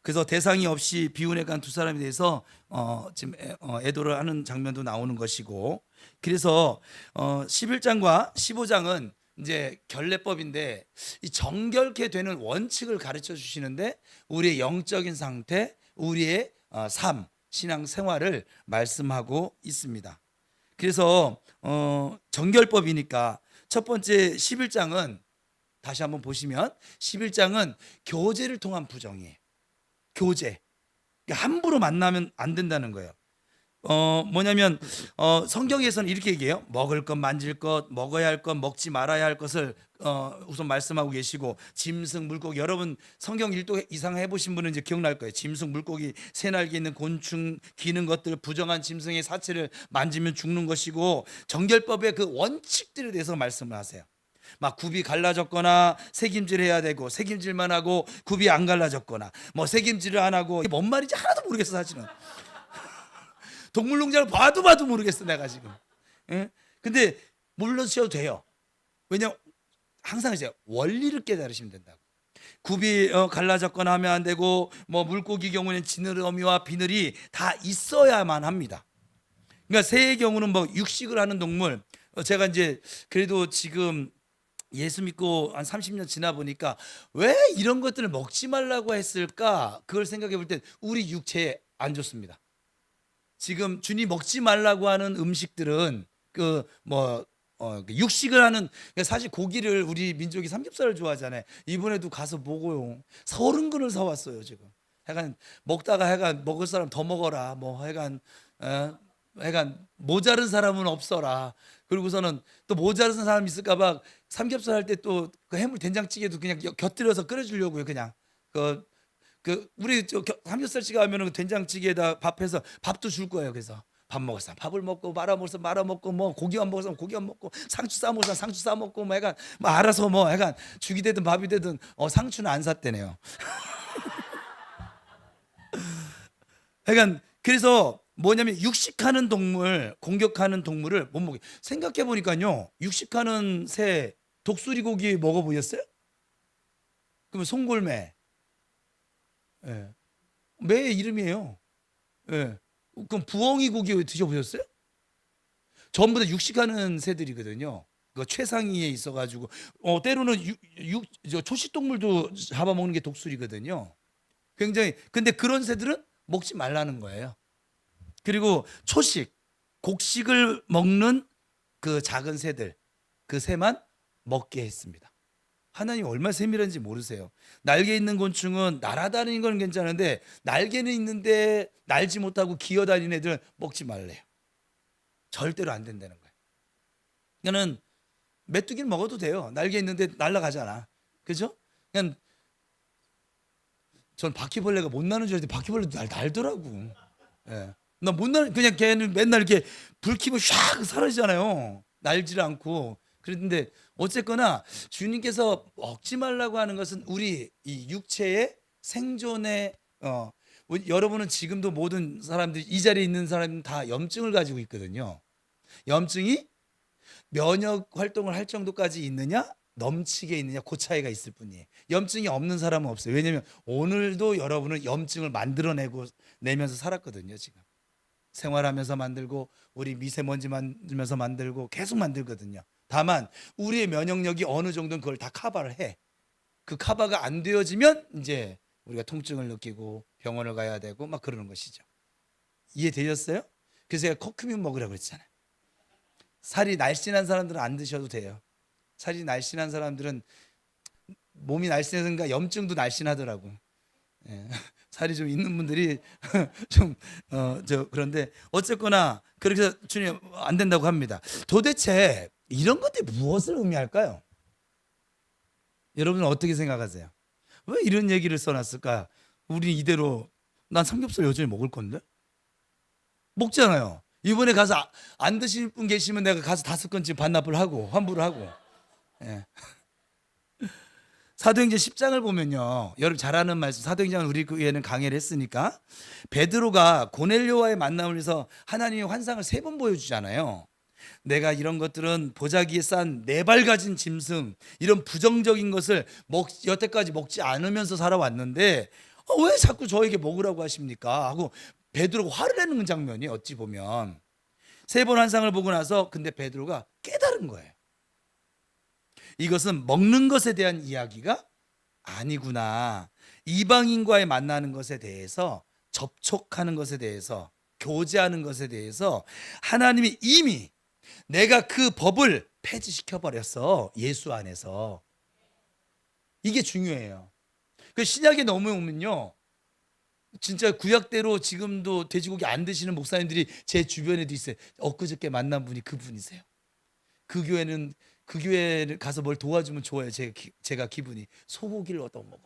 그래서 대상이 없이 비운에 간 두 사람에 대해서 지금 애도를 하는 장면도 나오는 것이고, 그래서 11장과 15장은 이제 결례법인데 이 정결케 되는 원칙을 가르쳐 주시는데 우리의 영적인 상태, 우리의 삶, 신앙 생활을 말씀하고 있습니다. 그래서 정결법이니까 첫 번째 11장은 다시 한번 보시면 11장은 교제를 통한 부정이에요. 교제. 함부로 만나면 안 된다는 거예요. 뭐냐면 성경에서는 이렇게 얘기해요. 먹을 것, 만질 것, 먹어야 할 것, 먹지 말아야 할 것을 우선 말씀하고 계시고, 짐승, 물고기, 여러분 성경 1도 이상 해보신 분은 이제 기억날 거예요. 짐승, 물고기, 새날개 있는 곤충, 기는 것들, 부정한 짐승의 사체를 만지면 죽는 것이고, 정결법의 그 원칙들에 대해서 말씀을 하세요. 막 굽이 갈라졌거나 새김질해야 되고, 새김질만 하고 굽이 안 갈라졌거나 뭐 새김질을 안 하고, 이게 뭔 말인지 하나도 모르겠어 사실은. 동물농장을 봐도 모르겠어 내가 지금. 예? 근데 물러셔도 돼요. 왜냐면 항상 이제 원리를 깨달으시면 된다고. 굽이 갈라졌거나 하면 안 되고, 뭐 물고기 경우는 지느러미와 비늘이 다 있어야만 합니다. 그러니까 새의 경우는 뭐 육식을 하는 동물, 제가 이제 그래도 지금 예수 믿고 한 30년 지나 보니까 왜 이런 것들을 먹지 말라고 했을까? 그걸 생각해 볼 땐 우리 육체에 안 좋습니다. 지금 주님 먹지 말라고 하는 음식들은 육식을 하는, 사실 고기를 우리 민족이 삼겹살을 좋아하잖아요. 이번에도 가서 보고요 30근을 사왔어요 지금. 하여간 먹다가 하여간 먹을 사람 더 먹어라. 뭐 하여간 모자른 사람은 없어라. 그리고서는 또 모자른 사람 있을까봐 삼겹살 할 때 또 그 해물 된장찌개도 그냥 곁들여서 끓여주려고요. 그냥 우리 삼겹살집 가면은 된장찌개에다 밥해서 밥도 줄 거예요. 그래서 밥 먹을 사람 밥을 먹고 말아 먹을 사람 말아 먹고 뭐 고기만 먹을 사람 고기만 먹고 상추 싸 먹을 사람 상추 싸 먹고 뭐 약간 뭐 알아서 뭐 약간 죽이 되든 밥이 되든 상추는 안 샀대네요. 약간 그래서 뭐냐면 육식하는 동물 공격하는 동물을 못 먹게 생각해 보니까요. 육식하는 새 독수리 고기 먹어보셨어요? 그러면 송골매 예. 매의 이름이에요. 예. 그럼 부엉이 고기 드셔보셨어요? 전부 다 육식하는 새들이거든요. 그 최상위에 있어가지고 때로는 초식 동물도 잡아먹는 게 독수리거든요. 굉장히 근데 그런 새들은 먹지 말라는 거예요. 그리고 초식, 곡식을 먹는 그 작은 새들, 그 새만 먹게 했습니다. 하나님 얼마나 세밀한지 모르세요. 날개 있는 곤충은 날아다니는 건 괜찮은데 날개는 있는데 날지 못하고 기어다니는 애들은 먹지 말래요. 절대로 안 된다는 거예요. 그러니까는 메뚜기는 먹어도 돼요. 날개 있는데 날아가잖아. 그죠? 그냥 전 바퀴벌레가 못 나는 줄 알았는데 바퀴벌레도 날더라고. 예. 나 못 나는 그냥 걔는 맨날 이렇게 불 켜면 샥 사라지잖아요. 날질 않고. 그런데 어쨌거나 주님께서 먹지 말라고 하는 것은 우리 이 육체의 생존의 여러분은 지금도 모든 사람들이 이 자리에 있는 사람은 다 염증을 가지고 있거든요. 염증이 면역 활동을 할 정도까지 있느냐 넘치게 있느냐 그 차이가 있을 뿐이에요. 염증이 없는 사람은 없어요. 왜냐하면 오늘도 여러분은 염증을 만들어내고 내면서 살았거든요. 지금 생활하면서 만들고 우리 미세먼지 만들면서 만들고 계속 만들거든요. 다만 우리의 면역력이 어느 정도는 그걸 다 커버를 해. 그 커버가 안 되어지면 이제 우리가 통증을 느끼고 병원을 가야 되고 막 그러는 것이죠. 이해되셨어요? 그래서 제가 커큐민 먹으라고 그랬잖아요. 살이 날씬한 사람들은 안 드셔도 돼요. 살이 날씬한 사람들은 몸이 날씬해서인가 염증도 날씬하더라고. 예. 살이 좀 있는 분들이 좀 그런데 어쨌거나 그렇게 해서 주님 안 된다고 합니다. 도대체 이런 것들이 무엇을 의미할까요? 여러분은 어떻게 생각하세요? 왜 이런 얘기를 써놨을까? 우리 이대로 난 삼겹살 여전히 먹을 건데 먹잖아요. 이번에 가서 안 드실 분 계시면 내가 가서 5건쯤 반납을 하고 환불을 하고. 예. 사도행전 10장을 보면요. 여러분 잘 아는 말씀 사도행전을 우리 교회는 강해를 했으니까 베드로가 고넬료와의 만남을 위해서 하나님의 환상을 3번 보여주잖아요. 내가 이런 것들은 보자기에 싼 4발 가진 짐승 이런 부정적인 것을 여태까지 먹지 않으면서 살아왔는데 왜 자꾸 저에게 먹으라고 하십니까? 하고 베드로가 화를 내는 장면이 어찌 보면 3번 환상을 보고 나서 근데 베드로가 깨달은 거예요. 이것은 먹는 것에 대한 이야기가 아니구나. 이방인과의 만나는 것에 대해서 접촉하는 것에 대해서 교제하는 것에 대해서 하나님이 이미 내가 그 법을 폐지시켜 버렸어. 예수 안에서. 이게 중요해요. 그 신약에 넘어오면요. 진짜 구약대로 지금도 돼지고기 안 드시는 목사님들이 제 주변에도 있어요. 엊그저께 만난 분이 그분이세요. 그 교회를 가서 뭘 도와주면 좋아요. 제가 기분이 소고기를 얻어 먹어.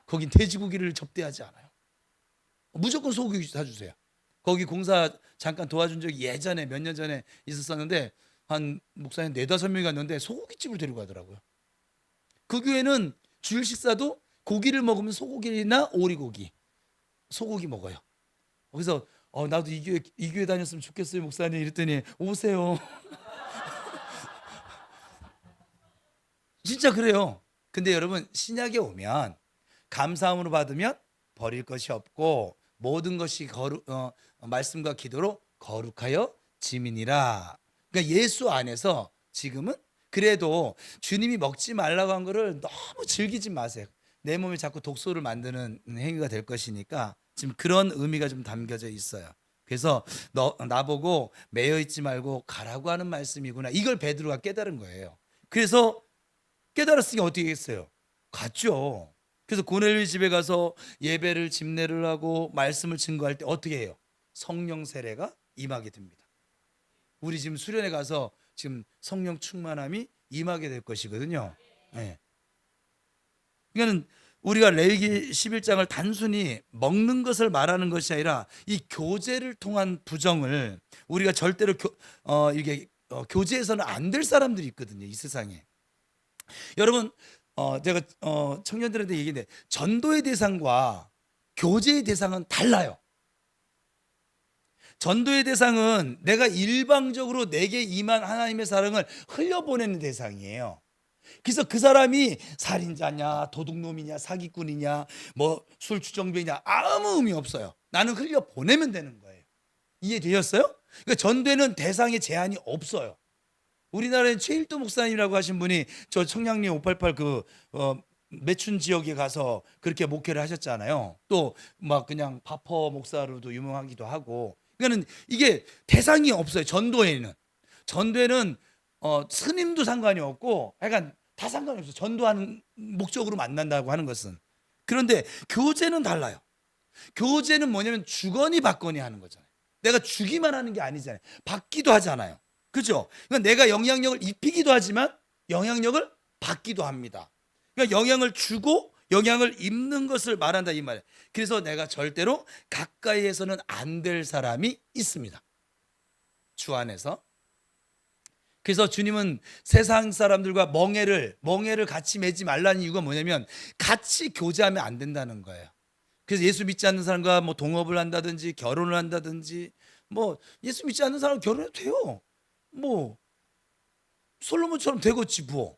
거긴 돼지고기를 접대하지 않아요. 무조건 소고기 사주세요. 거기 공사 잠깐 도와준 적이 예전에 몇 년 전에 있었었는데 한 목사님 4-5명이 갔는데 소고기집을 데리고 가더라고요. 그 교회는 주일 식사도 고기를 먹으면 소고기나 오리고기, 소고기 먹어요. 그래서 나도 이 교회 다녔으면 좋겠어요 목사님 이랬더니 오세요. 진짜 그래요. 근데 여러분 신약에 오면 감사함으로 받으면 버릴 것이 없고 모든 것이 말씀과 기도로 거룩하여 지민이라. 그러니까 예수 안에서 지금은 그래도 주님이 먹지 말라고 한 거를 너무 즐기지 마세요. 내 몸에 자꾸 독소를 만드는 행위가 될 것이니까 지금 그런 의미가 좀 담겨져 있어요. 그래서 나보고 매여 있지 말고 가라고 하는 말씀이구나. 이걸 베드로가 깨달은 거예요. 그래서 깨달았으니 어떻게 했어요? 갔죠. 그래서 고넬료 집에 가서 예배를 집례를 하고 말씀을 증거할 때 어떻게 해요? 성령 세례가 임하게 됩니다. 우리 지금 수련회 가서 지금 성령 충만함이 임하게 될 것이거든요. 네. 그러니까는 우리가 레위기 11장을 단순히 먹는 것을 말하는 것이 아니라 이 교제를 통한 부정을 우리가 절대로 이게 교제해서는 안 될 사람들이 있거든요, 이 세상에. 여러분, 제가 청년들한테 얘기했는데 전도의 대상과 교제의 대상은 달라요. 전도의 대상은 내가 일방적으로 내게 임한 하나님의 사랑을 흘려보내는 대상이에요. 그래서 그 사람이 살인자냐, 도둑놈이냐, 사기꾼이냐, 뭐 술주정뱅이냐 아무 의미 없어요. 나는 흘려보내면 되는 거예요. 이해되셨어요? 그러니까 전도에는 대상의 제한이 없어요. 우리나라에 최일도 목사님이라고 하신 분이 저 청량리 588 매춘 지역에 가서 그렇게 목회를 하셨잖아요. 또 막 그냥 바퍼 목사로도 유명하기도 하고. 그러니까는 이게 대상이 없어요. 전도에는 스님도 상관이 없고, 약간 다 상관이 없어요. 전도하는 목적으로 만난다고 하는 것은. 그런데 교제는 달라요. 교제는 뭐냐면 주거니 받거니 하는 거잖아요. 내가 주기만 하는 게 아니잖아요. 받기도 하잖아요. 그죠? 그러니까 내가 영향력을 입히기도 하지만 영향력을 받기도 합니다. 그러니까 영향을 주고 영향을 입는 것을 말한다 이 말이에요. 그래서 내가 절대로 가까이에서는 안 될 사람이 있습니다, 주 안에서. 그래서 주님은 세상 사람들과 멍에를 같이 맺지 말라는 이유가 뭐냐면 같이 교제하면 안 된다는 거예요. 그래서 예수 믿지 않는 사람과 뭐 동업을 한다든지 결혼을 한다든지, 뭐 예수 믿지 않는 사람 결혼해도 돼요. 뭐 솔로몬처럼 되겠지 뭐.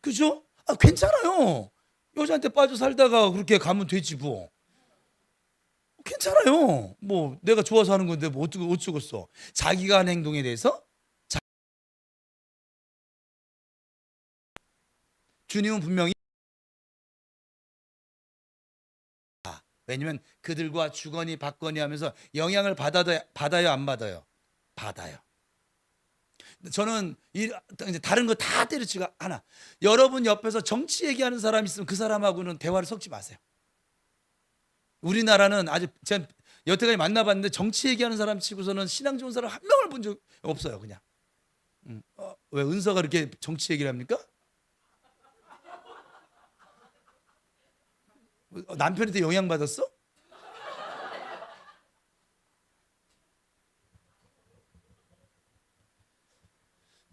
그죠? 괜찮아요. 여자한테 빠져 살다가 그렇게 가면 되지 뭐. 괜찮아요. 뭐 내가 좋아서 하는 건데 뭐 어쩌겠어. 자기가 한 행동에 대해서 주님은 분명히, 왜냐면 그들과 주거니 받거니 하면서 영향을 받아요 안 받아요? 받아요. 저는 이제 다른 거 다 때려치고 하나, 여러분 옆에서 정치 얘기하는 사람 있으면 그 사람하고는 대화를 섞지 마세요. 우리나라는 아주 제가 여태까지 만나봤는데 정치 얘기하는 사람 치고서는 신앙 좋은 사람 한 명을 본 적 없어요. 그냥 왜 은서가 이렇게 정치 얘기를 합니까? 남편한테 영향받았어?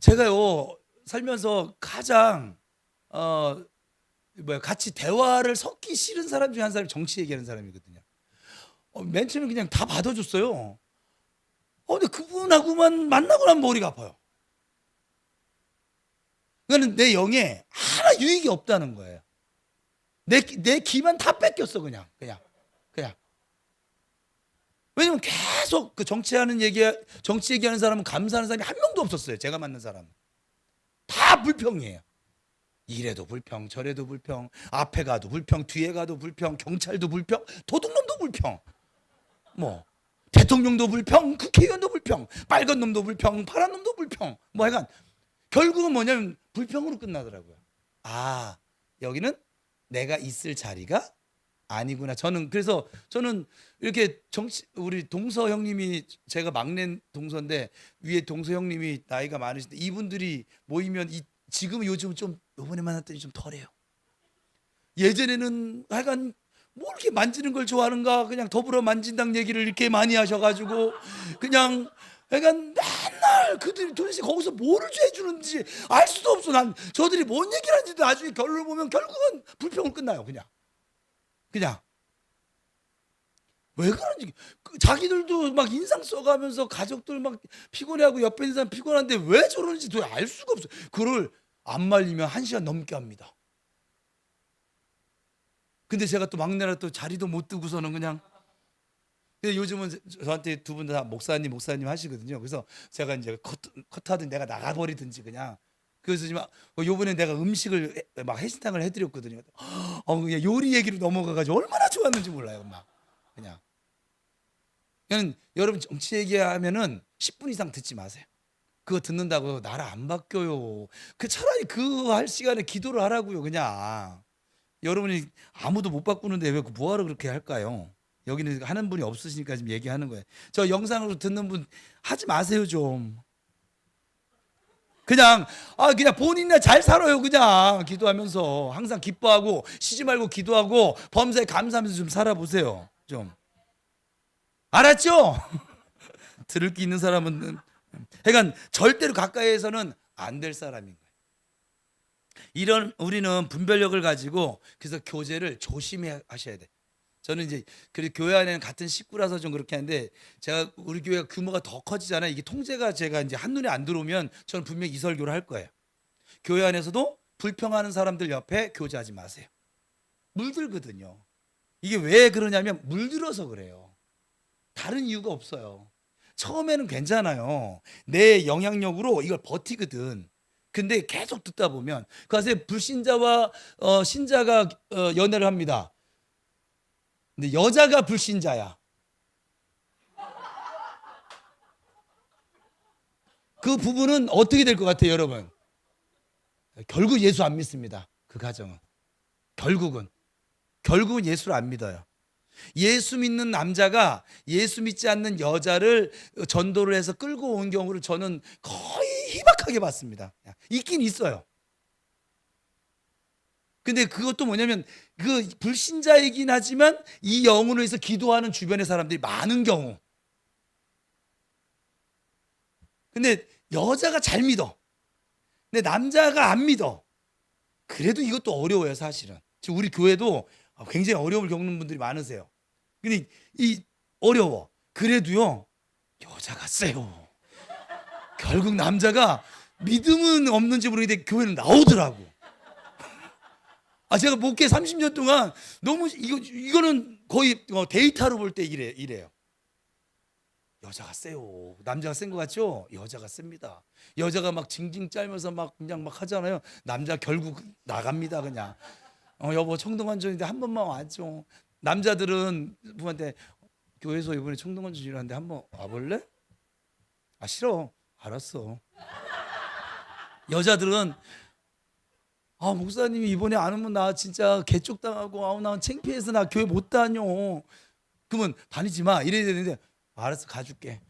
제가요 살면서 가장 같이 대화를 섞기 싫은 사람 중에 한 사람이 정치 얘기하는 사람이거든요. 맨 처음에 그냥 다 받아줬어요. 근데 그분하고만 만나고 나면 머리가 아파요. 그러니까 내 영에 하나 유익이 없다는 거예요. 내 기만 다 뺏겼어. 그냥. 왜냐면 계속 그 정치 얘기하는 사람은 감사하는 사람이 한 명도 없었어요. 제가 만난 사람은 다 불평이에요. 이래도 불평, 저래도 불평, 앞에 가도 불평, 뒤에 가도 불평, 경찰도 불평, 도둑놈도 불평, 뭐 대통령도 불평, 국회의원도 불평, 빨간 놈도 불평, 파란 놈도 불평, 뭐 약간 결국은 뭐냐면 불평으로 끝나더라고요. 여기는 내가 있을 자리가 아니구나. 그래서 저는 이렇게 우리 동서 형님이, 제가 막내 동서인데 위에 동서 형님이 나이가 많으신데, 이분들이 모이면 지금 요즘 좀 요번에 만났더니 좀 덜해요. 예전에는 하여간 뭐 이렇게 만지는 걸 좋아하는가, 그냥 더불어 만진다는 얘기를 이렇게 많이 하셔가지고 그냥 약간 맨날 그들이 도대체 거기서 뭐를 해주는지 알 수도 없어. 난 저들이 뭔 얘기를 하는지도 나중에 결론을 보면 결국은 불평으로 끝나요. 그냥 왜 그런지. 자기들도 막 인상 써가면서 가족들 막 피곤해하고 옆에 있는 사람 피곤한데 왜 저러는지 도저히 알 수가 없어요. 그걸 안 말리면 1시간 넘게 합니다. 근데 제가 또 막내라 또 자리도 못 두고서는 그냥. 근데 요즘은 저한테 두 분 다 목사님 하시거든요. 그래서 제가 이제 컷하든 내가 나가버리든지 그냥. 그래서 지금 요번에 내가 음식을 막 해신탕을 해드렸거든요. 그냥 요리 얘기로 넘어가가지고 얼마나 좋았는지 몰라요. 막 그냥 여러분 정치 얘기하면은 10분 이상 듣지 마세요. 그거 듣는다고 나라 안 바뀌어요. 차라리 그 할 시간에 기도를 하라고요. 그냥 여러분이 아무도 못 바꾸는데 왜 뭐하러 그렇게 할까요? 여기는 하는 분이 없으시니까 지금 얘기하는 거예요. 저 영상으로 듣는 분 하지 마세요 좀. 그냥 본인이나 잘 살아요. 그냥 기도하면서 항상 기뻐하고 쉬지 말고 기도하고 범사에 감사하면서 좀 살아보세요. 좀 알았죠? 들을 게 있는 사람은 그러니까 절대로 가까이에서는 안 될 사람인 거예요. 이런 우리는 분별력을 가지고 그래서 교제를 조심해 하셔야 돼. 저는 이제 그 교회 안에는 같은 식구라서 좀 그렇게 하는데 제가 우리 교회가 규모가 더 커지잖아요. 이게 통제가 제가 이제 한눈에 안 들어오면 저는 분명히 이 설교를 할 거예요. 교회 안에서도 불평하는 사람들 옆에 교제하지 마세요. 물들거든요. 이게 왜 그러냐면 물들어서 그래요. 다른 이유가 없어요. 처음에는 괜찮아요. 내 영향력으로 이걸 버티거든. 근데 계속 듣다 보면 그래서 불신자와 신자가 연애를 합니다. 근데 여자가 불신자야. 그 부분은 어떻게 될 것 같아요, 여러분? 결국 예수 안 믿습니다. 그 가정은 결국은 예수를 안 믿어요. 예수 믿는 남자가 예수 믿지 않는 여자를 전도를 해서 끌고 온 경우를 저는 거의 희박하게 봤습니다. 있긴 있어요. 근데 그것도 뭐냐면 그 불신자이긴 하지만 이 영혼을 위해서 기도하는 주변의 사람들이 많은 경우. 근데 여자가 잘 믿어. 근데 남자가 안 믿어. 그래도 이것도 어려워요, 사실은. 지금 우리 교회도 굉장히 어려움을 겪는 분들이 많으세요. 근데 이 어려워. 그래도요, 여자가 세요. 결국 남자가 믿음은 없는지 모르겠는데 교회는 나오더라고. 제가 목회 30년 동안 너무 이거는 거의 데이터로 볼 때 이래요. 여자가 세요. 남자가 센 것 같죠? 여자가 셉니다. 여자가 막 징징 짤면서 막 그냥 막 하잖아요. 남자 결국 나갑니다, 그냥. 여보 청동원전인데 한 번만 와줘. 남자들은 부모한테 교회에서 이번에 청동원전 일하는데 한번 와볼래? 싫어. 알았어. 여자들은 목사님이 이번에 안 오면 나 진짜 개쪽당하고 나 창피해서 나 교회 못 다녀. 그러면 다니지 마 이래야 되는데 알았어 가줄게.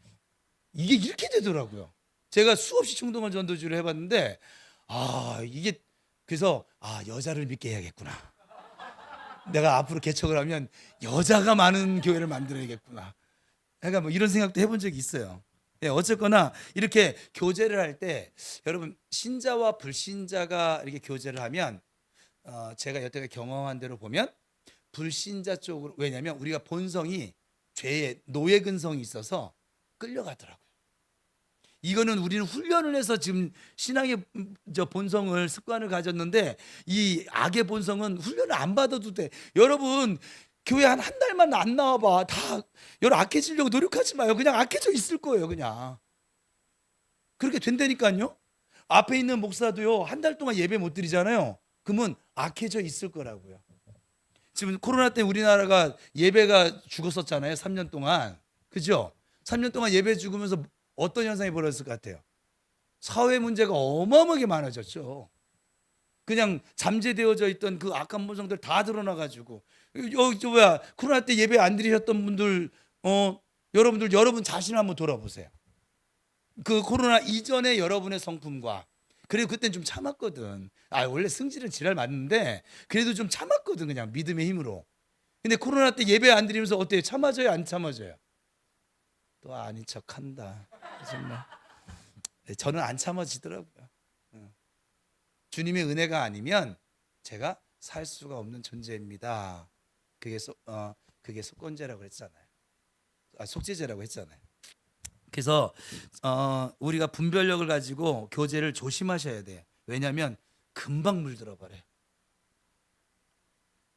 이게 이렇게 되더라고요. 제가 수없이 청동원 전도주를 해봤는데 이게 그래서 여자를 믿게 해야겠구나. 내가 앞으로 개척을 하면 여자가 많은 교회를 만들어야겠구나. 그러니까 뭐 이런 생각도 해본 적이 있어요. 어쨌거나 이렇게 교제를 할 때 여러분 신자와 불신자가 이렇게 교제를 하면 제가 여태까지 경험한 대로 보면 불신자 쪽으로 왜냐하면 우리가 본성이 죄의 노예 근성이 있어서 끌려가더라고요. 이거는 우리는 훈련을 해서 지금 신앙의 본성을 습관을 가졌는데 이 악의 본성은 훈련을 안 받아도 돼. 여러분 교회 한 달만 안 나와봐. 다 여러분 악해지려고 노력하지 마요. 그냥 악해져 있을 거예요. 그냥 그렇게 된다니까요. 앞에 있는 목사도요 한 달 동안 예배 못 드리잖아요. 그러면 악해져 있을 거라고요. 지금 코로나 때 우리나라가 예배가 죽었었잖아요. 3년 동안. 그죠? 3년 동안 예배 죽으면서 어떤 현상이 벌어졌을 것 같아요? 사회 문제가 어마어마하게 많아졌죠. 그냥 잠재되어져 있던 그 악한 본성들 다 드러나가지고 코로나 때 예배 안 드리셨던 분들 여러분 자신을 한번 돌아보세요. 그 코로나 이전에 여러분의 성품과 그리고 그때는 좀 참았거든. 원래 승질은 지랄 맞는데 그래도 좀 참았거든. 그냥 믿음의 힘으로. 근데 코로나 때 예배 안 드리면서 어때요? 참아져요? 안 참아져요? 또 아닌 척한다. 정말 저는 안 참아지더라고요. 주님의 은혜가 아니면 제가 살 수가 없는 존재입니다. 그게 속건제라고 했잖아요. 속죄제라고 했잖아요. 그래서 우리가 분별력을 가지고 교제를 조심하셔야 돼요. 왜냐하면 금방 물들어 버려요.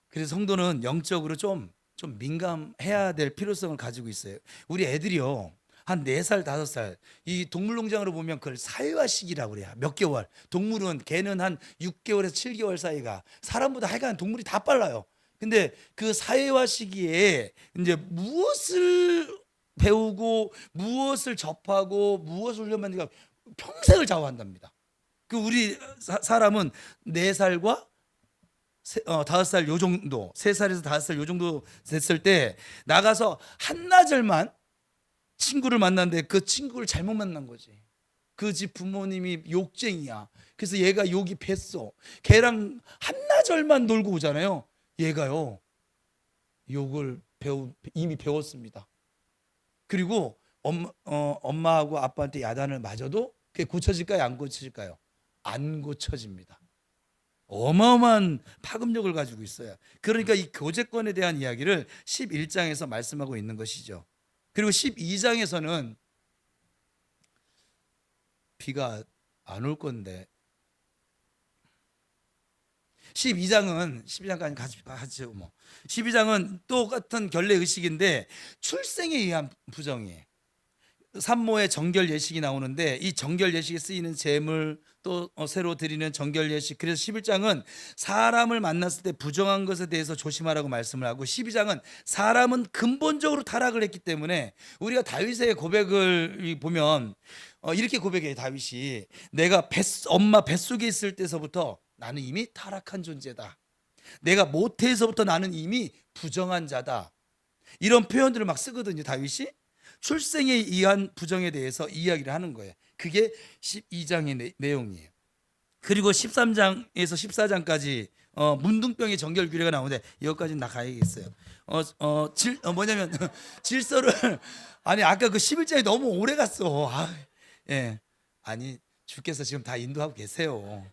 그래서 성도는 영적으로 좀 민감해야 될 필요성을 가지고 있어요. 우리 애들이요 한 4살 5살 이 동물농장으로 보면 그걸 사회화 시기라고 그래요. 몇 개월. 동물은 개는 한 6개월에서 7개월 사이가 사람보다 하여간 동물이 다 빨라요. 근데 그 사회화 시기에 이제 무엇을 배우고 무엇을 접하고 무엇을 훈련받는가 평생을 좌우한답니다. 그 우리 사람은 4살과 5살 요 정도 3살에서 5살 요 정도 됐을 때 나가서 한나절만 친구를 만났는데 그 친구를 잘못 만난 거지. 그 집 부모님이 욕쟁이야. 그래서 얘가 욕이 뱄어. 걔랑 한나절만 놀고 오잖아요. 얘가요 욕을 이미 배웠습니다. 그리고 엄마하고 아빠한테 야단을 맞아도 그게 고쳐질까요? 안 고쳐질까요? 안 고쳐집니다. 어마어마한 파급력을 가지고 있어요. 그러니까 이 교제권에 대한 이야기를 11장에서 말씀하고 있는 것이죠. 그리고 12장에서는 비가 안 올 건데 12장까지 가죠. 뭐 12장은 똑같은 결례 의식인데 출생에 의한 부정이에요. 산모의 정결 예식이 나오는데 이 정결 예식에 쓰이는 제물 또 새로 드리는 정결 예식, 그래서 11장은 사람을 만났을 때 부정한 것에 대해서 조심하라고 말씀을 하고 12장은 사람은 근본적으로 타락을 했기 때문에 우리가 다윗의 고백을 보면 이렇게 고백해요. 다윗이 내가 엄마 뱃속에 있을 때서부터 나는 이미 타락한 존재다. 내가 모태에서부터 나는 이미 부정한 자다. 이런 표현들을 막 쓰거든요. 다윗이 출생에 의한 부정에 대해서 이야기를 하는 거예요. 그게 12장의 내용이에요. 그리고 13장에서 14장까지 문둥병의 정결 규례가 나오는데 여기까지는 나 가야겠어요. 뭐냐면 질서를 아니 아까 그 11장이 너무 오래 갔어. 예. 아니 주께서 지금 다 인도하고 계세요.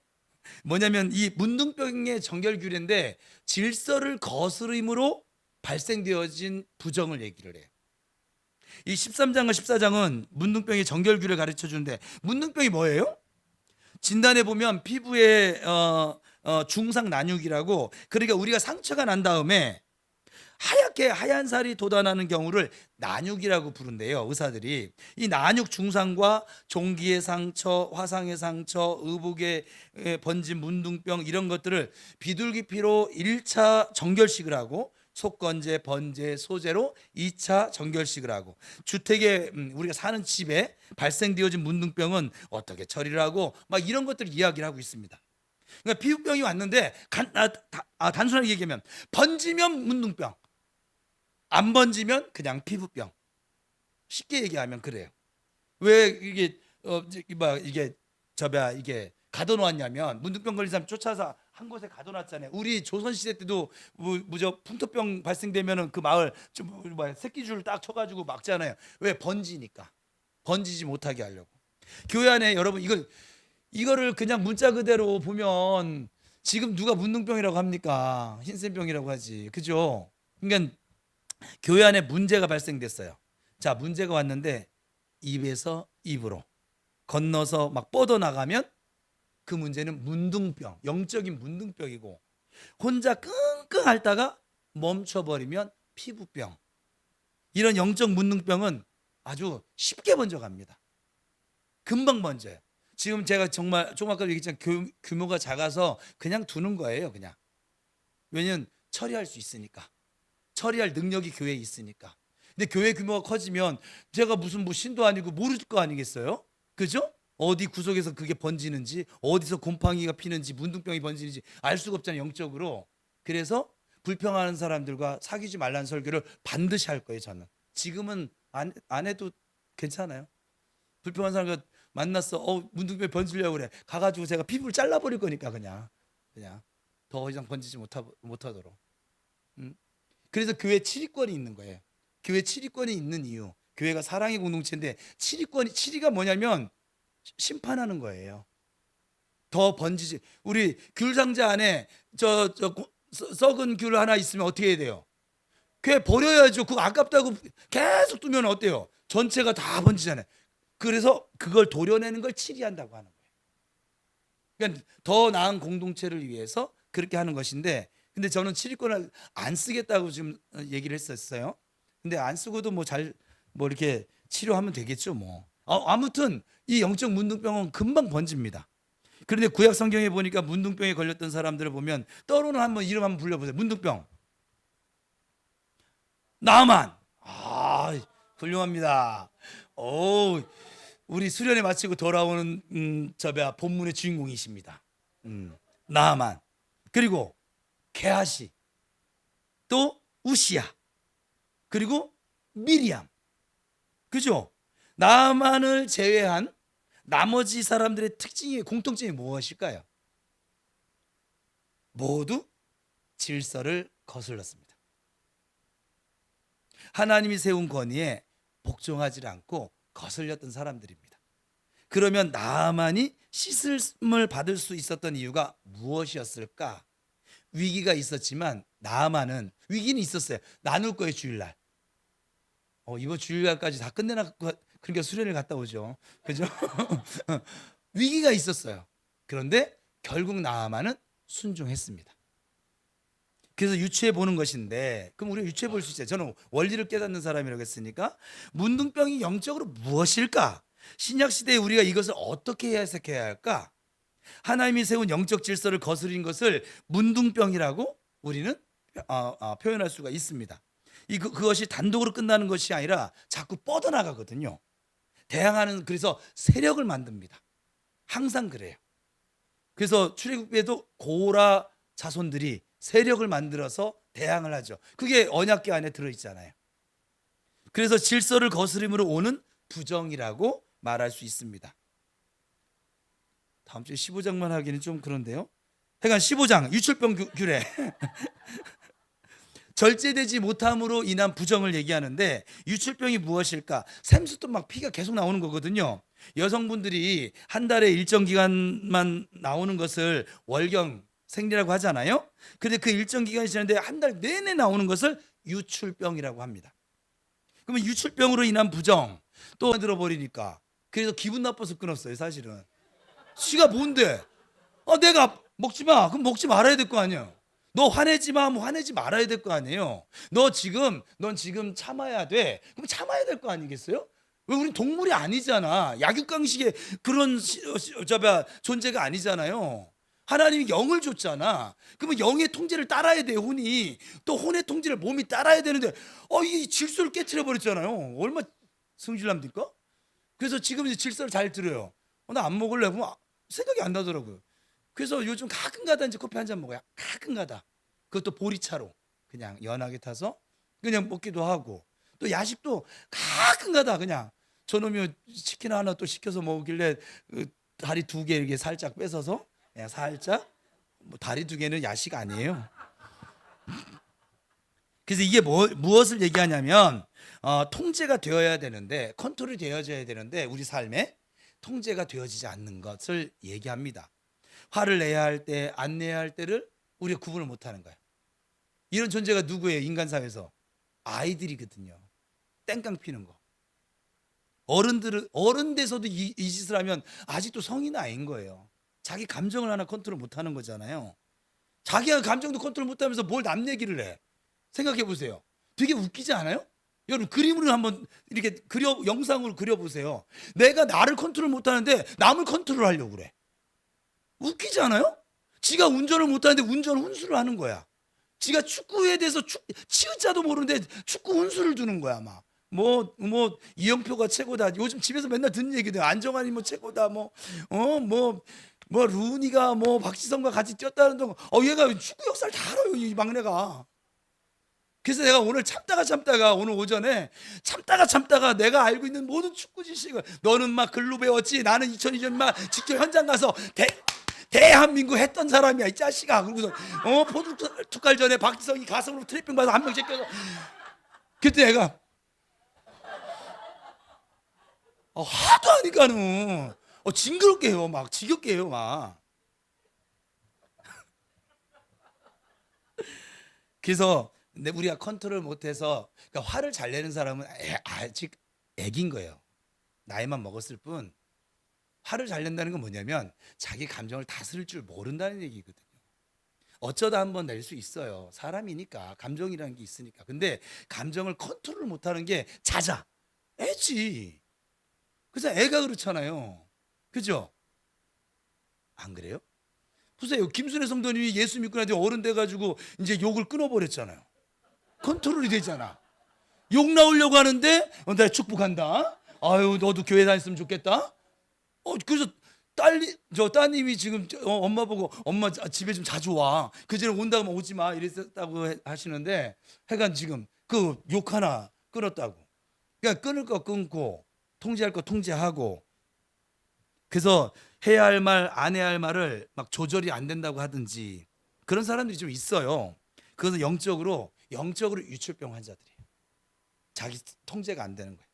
뭐냐면 이 문둥병의 정결 규례인데 질서를 거스름으로 발생되어진 부정을 얘기를 해요. 이 13장과 14장은 문둥병의 정결규를 가르쳐 주는데 문둥병이 뭐예요? 진단해 보면 피부에 중상 난육이라고, 그러니까 우리가 상처가 난 다음에 하얗게 하얀 살이 돋아나는 경우를 난육이라고 부른대요. 의사들이 이 난육 중상과 종기의 상처, 화상의 상처, 의복에 번진 문둥병 이런 것들을 비둘기피로 1차 정결식을 하고 속건제, 번제, 소제로 2차 정결식을 하고 주택에 우리가 사는 집에 발생되어진 문둥병은 어떻게 처리를 하고 막 이런 것들을 이야기를 하고 있습니다. 그러니까 피부병이 왔는데 단순하게 얘기하면 번지면 문둥병, 안 번지면 그냥 피부병. 쉽게 얘기하면 그래요. 왜 이게 이게 가둬놓았냐면 문둥병 걸린 사람 쫓아서 한 곳에 가둬놨잖아요. 우리 조선 시대 때도 무저 풍토병 발생되면은 그 마을 새끼줄을 딱 쳐가지고 막잖아요. 왜? 번지니까. 번지지 못하게 하려고. 교회 안에 여러분 이거를 그냥 문자 그대로 보면 지금 누가 문둥병이라고 합니까? 흰센병이라고 하지. 그죠? 그러니까 교회 안에 문제가 발생됐어요. 자, 문제가 왔는데 입에서 입으로 건너서 막 뻗어나가면 그 문제는 문둥병, 영적인 문둥병이고, 혼자 끙끙 앓다가 멈춰버리면 피부병. 이런 영적 문둥병은 아주 쉽게 번져갑니다. 금방 번져요. 지금 제가 정말 조금 아까 얘기했지만 규모가 작아서 그냥 두는 거예요. 그냥. 왜냐면 처리할 수 있으니까. 처리할 능력이 교회에 있으니까. 근데 교회 규모가 커지면 제가 무슨 신도 아니고 모를 거 아니겠어요? 그죠? 어디 구석에서 그게 번지는지, 어디서 곰팡이가 피는지, 문둥병이 번지는지 알 수가 없잖아요, 영적으로. 그래서 불평하는 사람들과 사귀지 말라는 설교를 반드시 할 거예요. 저는 지금은 안 해도 괜찮아요. 불평하는 사람과 만났어, 문둥병이 번지려고 그래, 가가지고 제가 피부를 잘라버릴 거니까 그냥 더 이상 번지지 못하도록. 그래서 교회 치리권이 있는 거예요. 교회 치리권이 있는 이유, 교회가 사랑의 공동체인데 치리가 뭐냐면 심판하는 거예요. 더 번지지. 우리 귤 상자 안에 썩은 귤 하나 있으면 어떻게 해야 돼요? 그게 버려야죠. 그거 아깝다고 계속 두면 어때요? 전체가 다 번지잖아요. 그래서 그걸 도려내는 걸 치리한다고 하는 거예요. 그러니까 더 나은 공동체를 위해서 그렇게 하는 것인데, 근데 저는 치리권을 안 쓰겠다고 지금 얘기를 했었어요. 근데 안 쓰고도 뭐 이렇게 치료하면 되겠죠, 뭐. 아무튼 이 영적 문둥병은 금방 번집니다. 그런데 구약 성경에 보니까 문둥병에 걸렸던 사람들을 보면 떠오르는 이름 한번 불러보세요. 문둥병. 나아만. 훌륭합니다. 우리 수련회 마치고 돌아오는 본문의 주인공이십니다. 나아만. 그리고 게하시, 또 우시야, 그리고 미리암. 그죠? 나아만을 제외한 나머지 사람들의 특징이 공통점이 무엇일까요? 모두 질서를 거슬렀습니다. 하나님이 세운 권위에 복종하지 않고 거슬렸던 사람들입니다. 그러면 나아만이 씻음을 받을 수 있었던 이유가 무엇이었을까? 위기가 있었지만 나아만은 위기는 있었어요. 나눌 거예요, 주일날. 이번 주일날까지 다 끝내나 그러니까 수련을 갔다 오죠. 그죠? 위기가 있었어요. 그런데 결국 나아만은 순종했습니다. 그래서 유추해 보는 것인데, 그럼 우리가 유추해 볼 수 있어요. 저는 원리를 깨닫는 사람이라고 했으니까 문둥병이 영적으로 무엇일까? 신약 시대에 우리가 이것을 어떻게 해석해야 할까? 하나님이 세운 영적 질서를 거스린 것을 문둥병이라고 우리는 표현할 수가 있습니다. 그것이 단독으로 끝나는 것이 아니라 자꾸 뻗어나가거든요. 대항하는, 그래서 세력을 만듭니다. 항상 그래요. 그래서 출애굽에도 고라 자손들이 세력을 만들어서 대항을 하죠. 그게 언약궤 안에 들어있잖아요. 그래서 질서를 거스림으로 오는 부정이라고 말할 수 있습니다. 다음 주에 15장만 하기는 좀 그런데요. 하여간 15장 유출병 규례 절제되지 못함으로 인한 부정을 얘기하는데, 유출병이 무엇일까? 샘솟던 막 피가 계속 나오는 거거든요. 여성분들이 한 달에 일정 기간만 나오는 것을 월경 생리라고 하잖아요. 근데 그 일정 기간이 지났는데 한 달 내내 나오는 것을 유출병이라고 합니다. 그러면 유출병으로 인한 부정 또 들어버리니까, 그래서 기분 나빠서 끊었어요. 사실은 지가 뭔데? 내가 먹지 마. 그럼 먹지 말아야 될 거 아니야. 너 화내지 마. 하면 화내지 말아야 될 거 아니에요. 넌 지금 참아야 돼. 그럼 참아야 될 거 아니겠어요? 왜, 우린 동물이 아니잖아. 약육강식의 그런 존재가 아니잖아요. 하나님이 영을 줬잖아. 그러면 영의 통제를 따라야 돼요, 혼이. 또 혼의 통제를 몸이 따라야 되는데, 이 질서를 깨트려 버렸잖아요. 얼마나 성질납니까? 그래서 지금 이제 질서를 잘 들어요. 나 안 먹을래. 그럼 생각이 안 나더라고요. 그래서 요즘 가끔가다 이제 커피 한 잔 먹어요. 가끔가다. 그것도 보리차로 그냥 연하게 타서 그냥 먹기도 하고, 또 야식도 가끔가다 그냥 저놈이 치킨 하나 또 시켜서 먹길래 다리 2개 이렇게 살짝 뺏어서 그냥 살짝, 다리 2개는 야식 아니에요. 그래서 이게 무엇을 얘기하냐면, 통제가 되어야 되는데, 컨트롤이 되어져야 되는데 우리 삶에 통제가 되어지지 않는 것을 얘기합니다. 화를 내야 할 때, 안 내야 할 때를 우리가 구분을 못하는 거예요. 이런 존재가 누구예요? 인간 사회에서 아이들이거든요. 땡깡 피는 거. 어른 돼서도 이 짓을 하면 아직도 성인 아이인 거예요. 자기 감정을 하나 컨트롤 못하는 거잖아요. 자기가 감정도 컨트롤 못하면서 뭘 남 얘기를 해. 생각해 보세요. 되게 웃기지 않아요? 여러분, 그림으로 한번 이렇게 영상으로 그려보세요. 내가 나를 컨트롤 못하는데 남을 컨트롤 하려고 그래. 웃기지 않아요? 지가 운전을 못하는데 운전 훈수를 하는 거야. 지가 축구에 대해서 치읓자도 모르는데 축구 훈수를 두는 거야. 막 이영표가 최고다. 요즘 집에서 맨날 듣는 얘기들. 안정환이 최고다. 루니가 박지성과 같이 뛰었다는 동. 얘가 축구 역사를 다 알아요, 이 막내가. 그래서 내가 오늘 참다가 오늘 오전에 참다가 내가 알고 있는 모든 축구 지식을, 너는 막 글로 배웠지, 나는 2002년 막 직접 현장 가서 대한민국 했던 사람이야, 이 자식아. 그러고서 포르투갈 전에 박지성이 가슴으로 트래핑 받아서 한 명 제껴서, 그때 내가 하도 하니까는 징그럽게 해요. 막 지겹게 해요. 막. 그래서 근데 우리가 컨트롤 못해서, 그러니까 화를 잘 내는 사람은 아직 애긴 거예요. 나이만 먹었을 뿐. 화를 잘 낸다는 건 뭐냐면 자기 감정을 다스릴 줄 모른다는 얘기거든요. 어쩌다 한번 낼 수 있어요. 사람이니까, 감정이라는 게 있으니까. 근데 감정을 컨트롤 못하는 게 애지. 그래서 애가 그렇잖아요. 그죠? 안 그래요? 보세요. 김순애 성도님이 예수 믿고 나서 어른 돼가지고 이제 욕을 끊어버렸잖아요. 컨트롤이 되잖아. 욕 나오려고 하는데 나 축복한다. 아유, 너도 교회 다녔으면 좋겠다. 그래서 따님이 지금 엄마 보고, 엄마 집에 좀 자주 와. 그전에 온다고 하면 오지 마 이랬다고 하시는데, 하여간 지금 그 욕 하나 끊었다고. 그러니까 끊을 거 끊고 통제할 거 통제하고, 그래서 해야 할 말, 안 해야 할 말을 막 조절이 안 된다고 하든지 그런 사람들이 좀 있어요. 그것은 영적으로 유출병 환자들이에요. 자기 통제가 안 되는 거예요.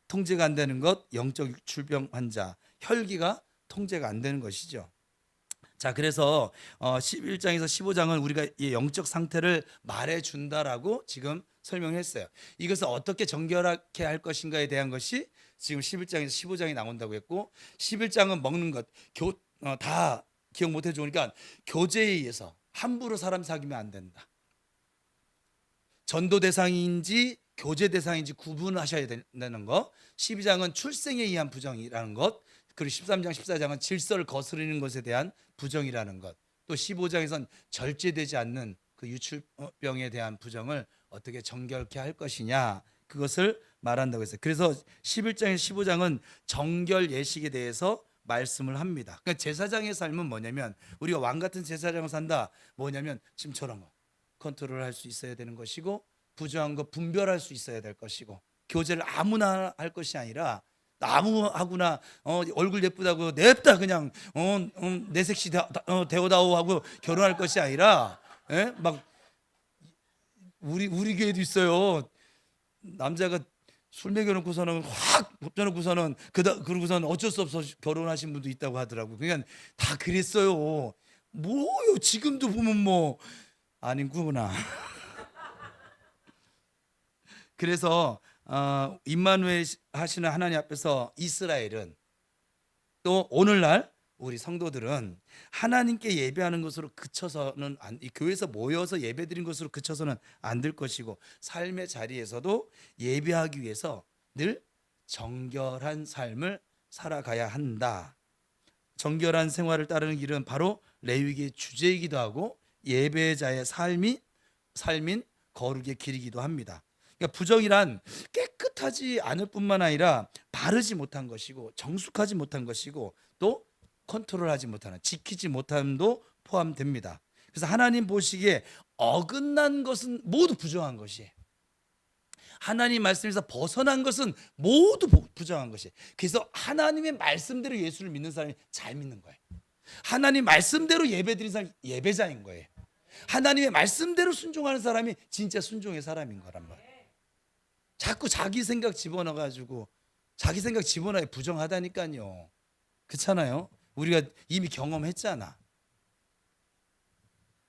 통제가 안 되는 것, 영적 유출병 환자, 혈기가 통제가 안 되는 것이죠. 자, 그래서 11장에서 15장은 우리가 이 영적 상태를 말해준다라고 지금 설명했어요. 이것을 어떻게 정결하게 할 것인가에 대한 것이 지금 11장에서 15장이 나온다고 했고, 11장은 먹는 것, 다 기억 못 해주니까 교제에 의해서 함부로 사람 사귀면 안 된다. 전도 대상인지 교제 대상인지 구분하셔야 된다는 것. 12장은 출생에 의한 부정이라는 것. 그리고 13장, 14장은 질서를 거스르는 것에 대한 부정이라는 것. 또 15장에선 절제되지 않는 그 유출병에 대한 부정을 어떻게 정결케 할 것이냐, 그것을 말한다고 했어요. 그래서 11장에서 15장은 정결 예식에 대해서 말씀을 합니다. 그러니까 제사장의 삶은 뭐냐면, 우리가 왕 같은 제사장을 산다, 뭐냐면 지금 저런 거 컨트롤할 수 있어야 되는 것이고, 부정한 거 분별할 수 있어야 될 것이고, 교제를 아무나 할 것이 아니라 아무하구나 얼굴 예쁘다고 냅다 그냥 내 섹시 되어다오 하고 결혼할 것이 아니라, 예? 막 우리 교회도 있어요. 남자가 술 먹여놓고서는 확 붙여놓고서는 그러고서는 어쩔 수 없어 결혼하신 분도 있다고 하더라고. 그러니까 다 그랬어요. 뭐요? 지금도 보면 뭐 아닌구나. 그래서 임마누엘 하시는 하나님 앞에서 이스라엘은, 또 오늘날 우리 성도들은 하나님께 예배하는 것으로 그쳐서는 이 교회에서 모여서 예배드린 것으로 그쳐서는 안 될 것이고, 삶의 자리에서도 예배하기 위해서 늘 정결한 삶을 살아가야 한다. 정결한 생활을 따르는 길은 바로 레위기의 주제이기도 하고 예배자의 삶인 거룩의 길이기도 합니다. 그러니까 부정이란 깨끗하지 않을 뿐만 아니라 바르지 못한 것이고, 정숙하지 못한 것이고, 또 컨트롤하지 못하는, 지키지 못함도 포함됩니다. 그래서 하나님 보시기에 어긋난 것은 모두 부정한 것이에요. 하나님 말씀에서 벗어난 것은 모두 부정한 것이에요. 그래서 하나님의 말씀대로 예수를 믿는 사람이 잘 믿는 거예요. 하나님 말씀대로 예배드린 사람이 예배자인 거예요. 하나님의 말씀대로 순종하는 사람이 진짜 순종의 사람인 거란 말이에요. 자꾸 자기 생각 집어넣어가지고, 자기 생각 집어넣어야 부정하다니까요. 그렇잖아요. 우리가 이미 경험했잖아.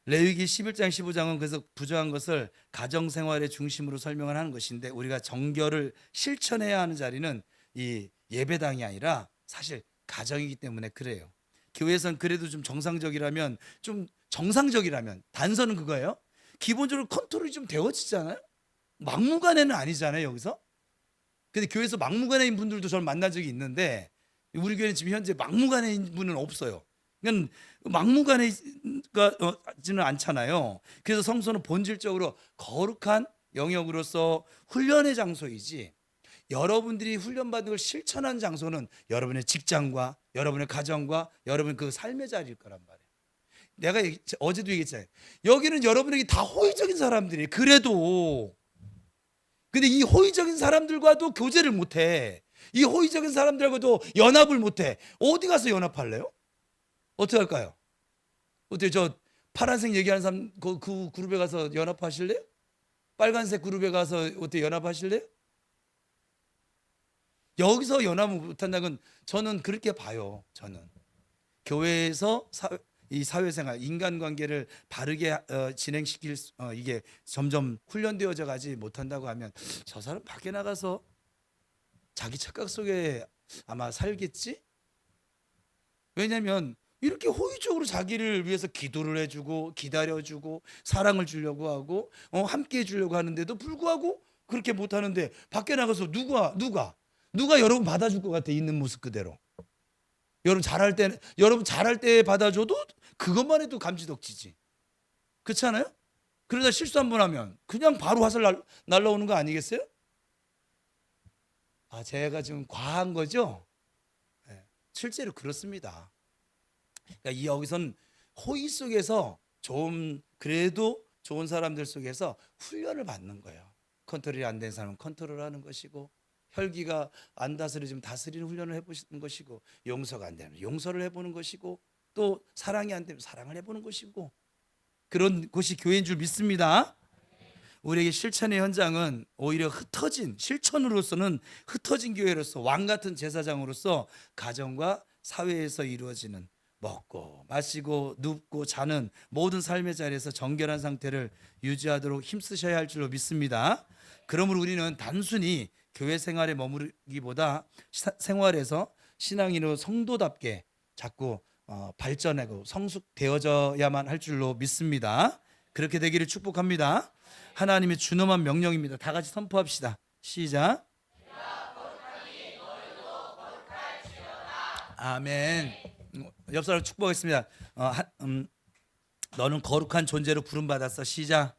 레위기 11장 15장은 그래서 부정한 것을 가정생활의 중심으로 설명을 하는 것인데, 우리가 정결을 실천해야 하는 자리는 이 예배당이 아니라 사실 가정이기 때문에 그래요. 교회에선 그래도 좀 정상적이라면 단서는 그거예요. 기본적으로 컨트롤이 좀 되어지잖아요. 막무가내는 아니잖아요, 여기서. 근데 교회에서 막무가내인 분들도 저를 만난 적이 있는데, 우리 교회는 지금 현재 막무가내인 분은 없어요. 그러니까 막무가내지는 않잖아요. 그래서 성소는 본질적으로 거룩한 영역으로서 훈련의 장소이지, 여러분들이 훈련받은 걸 실천한 장소는 여러분의 직장과 여러분의 가정과 여러분 그 삶의 자리일 거란 말이에요. 내가 어제도 얘기했잖아요. 여기는 여러분에게 다 호의적인 사람들이, 그래도 근데 이 호의적인 사람들과도 교제를 못해. 이 호의적인 사람들과도 연합을 못해. 어디 가서 연합할래요? 어떻게 할까요? 어떻게 저 파란색 얘기하는 사람 그 그룹에 가서 연합하실래요? 빨간색 그룹에 가서 어떻게 연합하실래요? 여기서 연합을 못한다는 건 저는 그렇게 봐요. 저는 교회에서 이 사회생활, 인간관계를 바르게 진행시킬 이게 점점 훈련되어져 가지 못한다고 하면, 저 사람 밖에 나가서 자기 착각 속에 아마 살겠지? 왜냐하면 이렇게 호의적으로 자기를 위해서 기도를 해주고 기다려주고 사랑을 주려고 하고 함께 해주려고 하는데도 불구하고 그렇게 못하는데, 밖에 나가서 누가 여러분 받아줄 것 같아, 있는 모습 그대로. 여러분 잘할 때 받아줘도 그것만 해도 감지덕지지. 그렇지 않아요? 그러다 실수 한 번 하면 그냥 바로 화살 날라오는 거 아니겠어요? 제가 지금 과한 거죠? 네, 실제로 그렇습니다. 그러니까 여기선 호의 속에서 그래도 좋은 사람들 속에서 훈련을 받는 거예요. 컨트롤이 안 된 사람은 컨트롤하는 것이고, 혈기가 안 다스려지면 다스리는 훈련을 해보시는 것이고, 용서가 안 되면 용서를 해보는 것이고, 또 사랑이 안 되면 사랑을 해보는 것이고, 그런 곳이 교회인 줄 믿습니다. 우리에게 실천의 현장은 오히려 흩어진, 실천으로서는 흩어진 교회로서, 왕 같은 제사장으로서 가정과 사회에서 이루어지는, 먹고 마시고 눕고 자는 모든 삶의 자리에서 정결한 상태를 유지하도록 힘쓰셔야 할 줄로 믿습니다. 그러므로 우리는 단순히 교회 생활에 머무르기보다 생활에서 신앙인으로 성도답게 자꾸 발전하고 성숙되어져야만 할 줄로 믿습니다. 그렇게 되기를 축복합니다. 하나님의 준엄한 명령입니다. 다 같이 선포합시다. 시작. 아멘. 옆 사람 축복하겠습니다. 너는 거룩한 존재로 부름받았어. 시작.